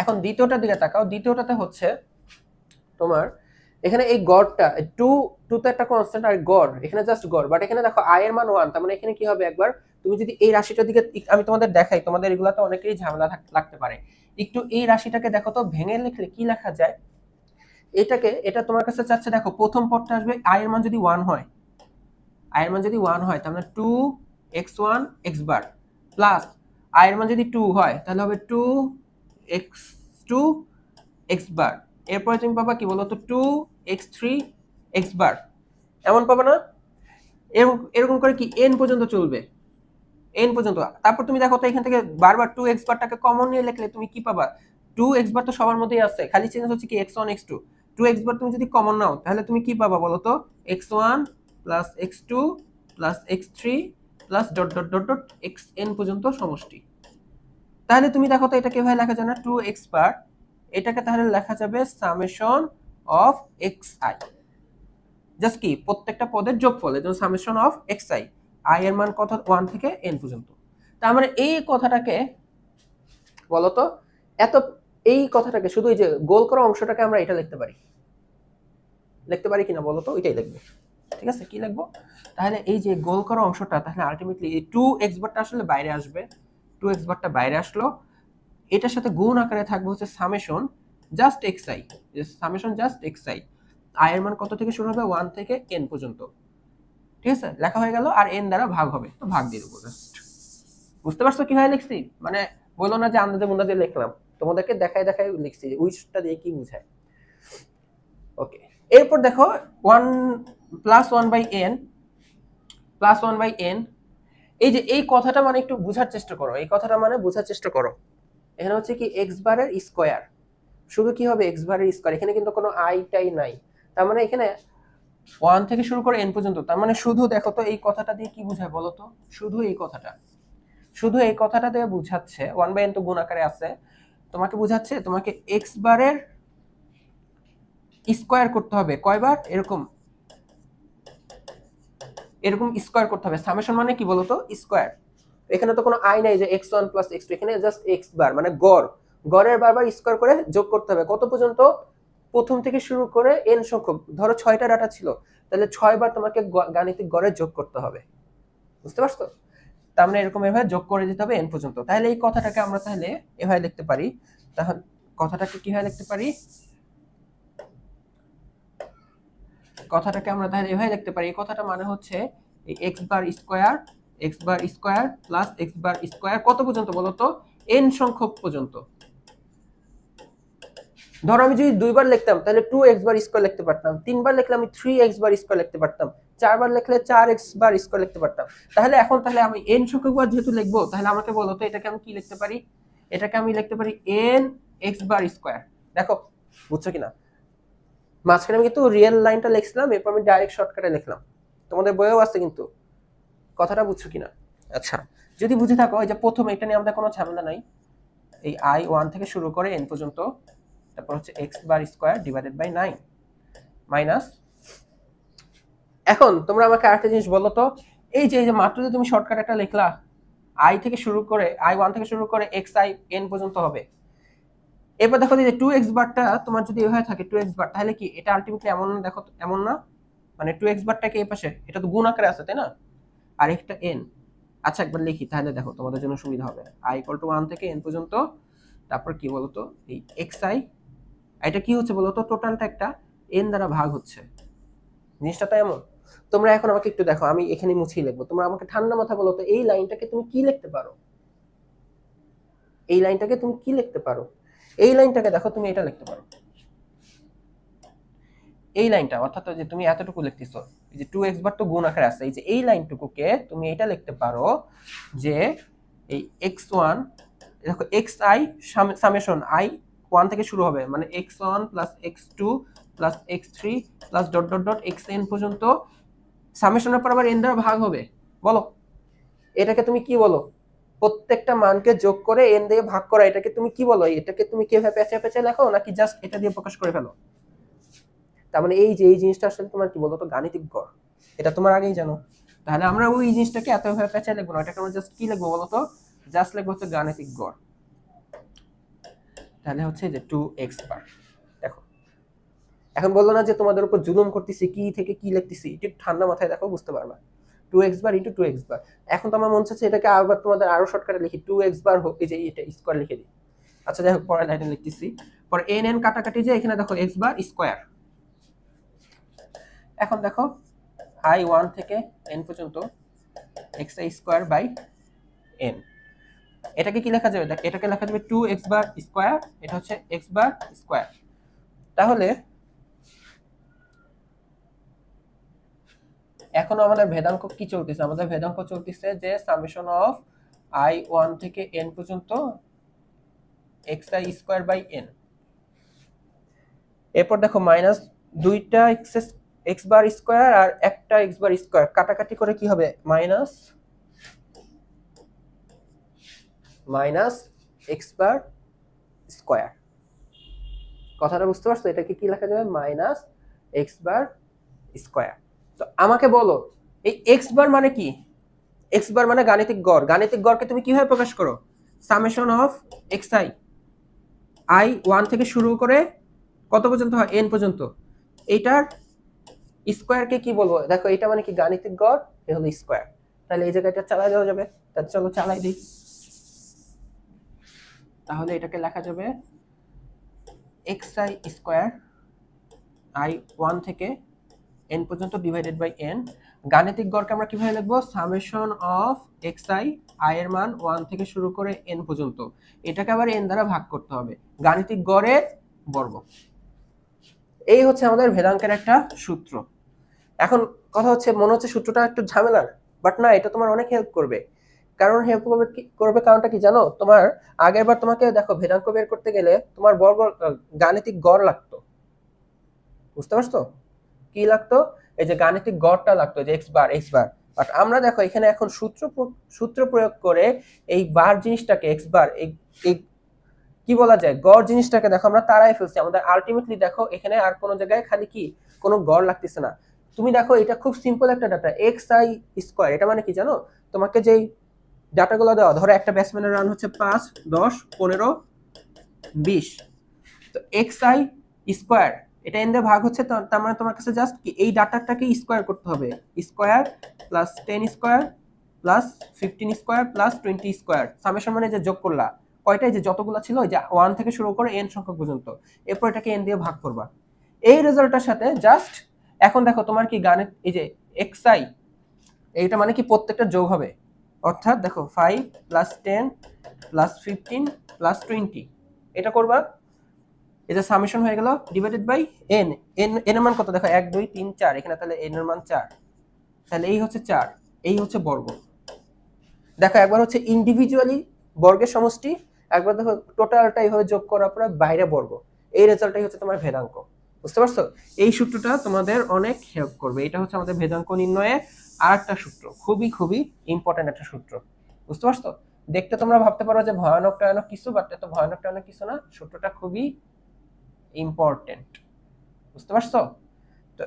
এখন দ্বিতীয়টার দিকে তাকাও, দ্বিতীয়টাতে হচ্ছে তোমার এখানে এই গড়টা 2, 2 তো একটা কনস্ট্যান্ট, আর গড় এখানে জাস্ট গড়, বাট এখানে দেখো i এর মান 1, তার মানে এখানে কি হবে? একবার তুমি যদি এই রাশিটার দিকে, আমি তোমাদের দেখাই, তোমাদের এগুলাতে অনেকেরই ঝামেলা লাগতে পারে, একটু এই রাশিটাকে দেখো তো, ভেঙে লিখলে কি লেখা যায় এটাকে। এটা তোমার কাছে চাচ্ছে, দেখো প্রথম পদটা আসবে i এর মান যদি 1 হয়, i এর মান যদি 1 হয় তার মানে 2x1 x bar, plus i এর মান যদি 2 হয় তাহলে হবে 2x2 x বার, এরপরে তুমি পাবা কি বলতো 2x3 x বার, এমন পাবা না? এরকম এরকম করে কি n পর্যন্ত চলবে, n পর্যন্ত। তারপর তুমি দেখো তো এখান থেকে বারবার 2x বারটাকে কমন নিয়ে লিখলে তুমি কি পাবা? 2x বার তো সবার মধ্যেই আছে, খালি চেঞ্জ হচ্ছে কি x1 x2। 2x বার তুমি যদি কমন নাও তাহলে তুমি কি পাবা বলো তো? x1 plus x2 plus x3 plus dot dot dot dot xn পর্যন্ত সমষ্টি। তাহলে তুমি দেখো তো এটা কিভাবে লেখা যায় না, 2x বার, এটাকে তাহলে লেখা যাবে সামেশন অফ xi, জাস্ট কি প্রত্যেকটা পদের যোগফল, এজন্য সামেশন অফ xi, i এর মান কত? 1 থেকে n পর্যন্ত। তার মানে এই কথাটাকে বলতো, এত এই কথাটাকে শুধু এই যে গোল করা অংশটাকে আমরা এটা লিখতে পারি, লিখতে পারি কিনা বলতো? ওইটাই লিখবে। ঠিক আছে, কি লিখবো তাহলে? এই যে গোল করা অংশটা, তাহলে আলটিমেটলি এই 2x বারটা আসলে বাইরে আসবে, 2x বারটা বাইরে আসলো, এটার সাথে গুণ আকারে থাকবে হচ্ছে summation just xi, summation just xi, i এর মান কত থেকে শুরু হবে? 1 থেকে n পর্যন্ত। ঠিক আছে, লেখা হয়ে গেল, আর n দ্বারা ভাগ হবে, তো ভাগ দিয়ে দেবো জাস্ট। বুঝতে পারছো কিভাবে লিখছি? মানে বলো না যে আন্দাজে মুন্দাজে লিখলাম, তোমাদেরকে দেখাই দেখাই লিখছি উইচটা দিয়ে কি বুঝায়। ওকে, এরপর দেখো 1 প্লাস 1/n প্লাস 1/n, এই যে এই কথাটা মানে একটু বোঝার চেষ্টা করো, এই কথাটা মানে বোঝার চেষ্টা করো। এখানে হচ্ছে কি x বারের স্কয়ার, শুধু কি হবে x বারের স্কয়ার, এখানে কিন্তু কোনো i টাই নাই, তার মানে এখানে 1 থেকে শুরু করে n পর্যন্ত, তার মানে শুধু দেখো তো এই কথাটা দিয়ে কি বোঝায় বলো তো? শুধু এই কথাটা, শুধু এই কথাটা দিয়ে বুঝাচ্ছে 1/n তো গুণ আকারে আছে, তোমাকে বুঝাচ্ছে তোমাকে x বারের স্কয়ার করতে হবে কয়বার? এরকম এরকম স্কয়ার করতে হবে। সামেশন মানে কি বলতো? স্কয়ার। এখানে তো কোনো আই নাই যে x1 x2, এখানে জাস্ট x বার মানে গড়, গড়ের বারবার স্কয়ার করে যোগ করতে হবে কত পর্যন্ত? প্রথম থেকে শুরু করে n সংখ্যক, ধরো 6টা ডাটা ছিল, তাহলে 6 বার তোমাকে গাণিতিক গড়ে যোগ করতে হবে। বুঝতে পারছো? তার মানে এরকম এভাবে যোগ করে দিতে হবে n পর্যন্ত। তাহলে এই কথাটাকে আমরা তাহলে এভাবে লিখতে পারি, তাহলে কথাটাকে কিভাবে লিখতে পারি? কথাটাকে আমরা তাহলে এভাবে লিখতে পারি, এই কথাটা মানে হচ্ছে এই x bar square plus x bar square কত পর্যন্ত বলো তো? n সংখ্যক পর্যন্ত। ধরো আমি যদি দুইবার লিখতাম তাহলে 2x বার স্কয়ার লিখতে পারতাম, তিনবার লিখলে আমি 3x বার স্কয়ার লিখতে পারতাম, চারবার লিখলে 4x বার স্কয়ার লিখতে পারতাম। তাহলে এখন তাহলে আমি n সংখ্যক বার যেহেতু লিখবো, তাহলে আমাকে বলো তো এটাকে আমি কি লিখতে পারি? এটাকে আমি লিখতে পারি n x বার স্কয়ার। দেখো বুঝছো কিনা? মাঝখানে আমি কিন্তু রিয়েল লাইনটা লিখছিলাম, এরপর আমি ডাইরেক্ট শর্টকাটে লিখলাম, তোমাদের বইয়েও আছে কিন্তু, কথাটা বুঝছো কিনা? আচ্ছা, যদি বুঝে থাকো এই যে প্রথম এটা নিয়ে আমাদের কোনো ঝামেলা নাই, এই i1 থেকে শুরু করে n পর্যন্ত, তারপর হচ্ছে x bar square divided by 9 minus. এখন তোমরা আমাকে আরেকটা জিনিস বলো তো, এই যে মাত্র যে তুমি শর্টকাট একটা লিখলা, i থেকে শুরু করে i1 থেকে শুরু করে xi n পর্যন্ত হবে। এবার দেখো যে 2x বারটা তোমার যদি এভাবে থাকে 2x বার, তাহলে কি এটা আলটিমেটলি এমন না, দেখো এমন না, মানে 2x বারটাকে এই পাশে, এটা তো গুণ আকারে আছে তাই না, আর একটা n। আচ্ছা একবার লিখি তাহলে দেখো তোমাদের জন্য সুবিধা হবে। i = 1 থেকে n পর্যন্ত, তারপর কি বলতো এই xi, এটা কি হচ্ছে বলতো, টোটালটা একটা n দ্বারা ভাগ হচ্ছে, জিনিসটা তো এমন। তোমরা এখন আমাকে একটু দেখো, আমি এখানে মুছিয়ে লিখবো, তোমরা আমাকে ঠান্ডা মাথা বলো তো এই লাইনটাকে তুমি কি লিখতে পারো, এই লাইনটাকে তুমি কি লিখতে পারো, এই লাইনটাকে দেখো তুমি এটা লিখতে পারো, এই লাইনটা অর্থাৎ যে তুমি এতটুকু লিখতেছো, এই যে 2x বার তো গুণ আকারে আছে, এই যে এই লাইনটুকুকে তুমি এটা লিখতে পারো যে এই x1, দেখো xi সামেশন i 1 থেকে শুরু হবে, মানে x1 plus x2 plus x3 plus dot dot dot xn পর্যন্ত, সামেশনের পর আবার n দ্বারা ভাগ হবে। বলো এটাকে তুমি কি বলো, প্রত্যেকটা মানকে যোগ করে n দিয়ে ভাগ করা, এটাকে তুমি কি বলো, এটাকে তুমি কিভাবে পেঁচে পেঁচে লেখো নাকি জাস্ট এটা দিয়ে প্রকাশ করে ফেলো? তার মানে এই যে এই জিনিসটা আসলে তোমার কি বলতো গাণিতিক গড়, এটা তোমার আগেই জানো। তাহলে আমরা ওই জিনিসটাকে এতভাবে পেঁচে লিখবো না, এটাকে আমরা জাস্ট কি লিখবো বলতো, জাস্ট লিখবো হচ্ছে গাণিতিক গড়। তাহলে হচ্ছে যে 2x বার। দেখো এখন বললো না যে তোমাদের উপর জুলুম করতেছি, কি থেকে কি লিখতেছি, একটু ঠান্ডা মাথায় দেখো বুঝতে পারবা। 2x বার ইন্টু 2x বার। এখন তো আমার মন চাচ্ছে এটাকে আবার তোমাদের আরো শর্টকাটে লিখি, 2x বার হোক, এই যে এটা স্কয়ার লিখে দিই। আচ্ছা যাই হোক, পরের লাইনে লিখতেছি, পরে n n কাটাকাটি যে এখানে দেখো x বার স্কয়ার। এখন দেখো i1 থেকে n পর্যন্ত xi স্কয়ার বাই n, এটাকে কি লেখা যাবে, দেখ এটাকে লেখা যাবে 2x বার স্কয়ার, এটা হচ্ছে x বার স্কয়ার। তাহলে এখনো আমাদের ভেদাঙ্ক কি চলতেছে, আমাদের ভেদাঙ্ক চলতেছে যে সামেশন অফ i1 থেকে n পর্যন্ত xi স্কয়ার বাই n। এরপর দেখো মাইনাস দুইটা x বার স্কয়ার আর একটা x বার স্কয়ার কাটাকাটি করে কি হবে, minus minus x bar square. কথাটা বুঝতে পারছো, এটাকে কি লেখা যাবে, মাইনাস x বার স্কয়ার। তো আমাকে বলো এই x বার মানে কি, x বার মানে গাণিতিক গড়, গাণিতিক গড়কে তুমি কিভাবে প্রকাশ করো, সামেশন অফ xi i 1 থেকে শুরু করে কত পর্যন্ত হয়, n পর্যন্ত, এইটার স্কয়ারকে কি বলবো, দেখো এটা মানে কি গাণিতিক গড়, এ হলো স্কয়ার। তাহলে এই জায়গাটা চালাই দেওয়া যাবে, তাহলে চলো চালাই দিই। তাহলে এটাকে লেখা যাবে xi স্কয়ার i 1 থেকে n পর্যন্ত ডিভাইডেড বাই n। গাণিতিক গড়কে আমরা কিভাবে লিখবো, সামেশন অফ xi i এর মান 1 থেকে শুরু করে n পর্যন্ত, এটাকে আবার n দ্বারা ভাগ করতে হবে, গাণিতিক গড়ের বর্গ। এই হচ্ছে আমাদের ভেদাঙ্কের একটা সূত্র। এখন কথা হচ্ছে, মনে হচ্ছে সূত্রটা একটু ঝামেলার, বাট না, এটা তোমার অনেক হেল্প করবে। কারণ হেল্প করবে কারণটা কি জানো, তোমার আগের বার তোমাকে দেখো ভেদাঙ্ক বের করতে গেলে তোমার বর্গ গাণিতিক গড় লাগতো, বুঝতে পারছো কি লাগতো, এই যে গাণিতিক গড়টা লাগতো, যে x বার বাট আমরা দেখো এখানে এখন সূত্র প্রয়োগ করে এই বার জিনিসটাকে x বার, এই কি বলা যায় গড় জিনিসটাকে দেখো আমরা তাড়াই ফেলছি, আমাদের আলটিমেটলি দেখো এখানে আর কোনো জায়গায় খালি কি কোনো গড় লাগতেছে না। তুমি দেখো এটা খুব সিম্পল একটা ডাটা, xi স্কয়ার, এটা মানে কি জানো, তোমাকে যেই ডাটাগুলো দেওয়া, ধরো একটা ব্যাটসম্যানের রান হচ্ছে 5 10 15 20, তো xi স্কয়ার এটা এন দিয়ে ভাগ হচ্ছে, তার মানে তোমার কাছে জাস্ট কি এই ডাটাটাকে স্কয়ার করতে হবে, square plus 10 square plus 15 square plus 20 square, summation মানে যে যোগ করলা কয়টাই যে যতগুলো ছিল, ওই যে 1 থেকে শুরু করে n সংখ্যক পর্যন্ত, এরপর এটাকে n দিয়ে ভাগ করবা। এই রেজাল্টটার সাথে জাস্ট এখন দেখো তোমার কি গাণিত, এই যে xi এইটা মানে কি প্রত্যেকটা যোগ হবে, অর্থাৎ দেখো 5 প্লাস 10 প্লাস 15 প্লাস 20, এটা করবা, এই যে সামেশন হয়ে গেল ডিভাইডেড বাই n, n এর মান কত দেখো 1 2 3 4, এখানে তাহলে n এর মান 4, তাহলে এই হচ্ছে 4, এই হচ্ছে বর্গ। দেখো একবার হচ্ছে ইন্ডিভিজুয়ালি বর্গের সমষ্টি, একবার দেখো টোটালটা এইভাবে যোগ করার পর বাইরে বর্গ, এই রেজাল্টটাই হচ্ছে তোমার ভেদাঙ্ক। বুঝতে পারছো? এই সূত্রটা তোমাদের অনেক হেল্প করবে। এটা হচ্ছে আমাদের ভেদাঙ্ক নির্ণয়ে আরেকটা সূত্র, খুবই খুবই ইম্পর্টেন্ট একটা সূত্র। বুঝতে পারছো? দেখতে তোমরা ভাবতে পারো যে ভয়ানক টয়ানক কিছু, বাট এত ভয়ানক টয়ানক কিছু না, সূত্রটা খুবই ইম্পর্টেন্ট। বুঝতে পারছো? তো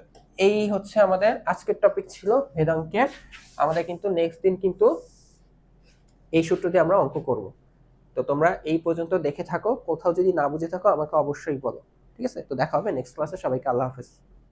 এই হচ্ছে আমাদের আজকের টপিক ছিল ভেদাঙ্কের। আমাদের কিন্তু নেক্সট দিন কিন্তু এই সূত্র দিয়ে আমরা অঙ্ক করব। তো তোমরা এই পর্যন্ত দেখে থাকো, কোথাও যদি না বুঝে থাকো আমাকে অবশ্যই বলো। ঠিক আছে? তো দেখা হবে নেক্সট ক্লাসে। সবাইকে আল্লাহ হাফেজ।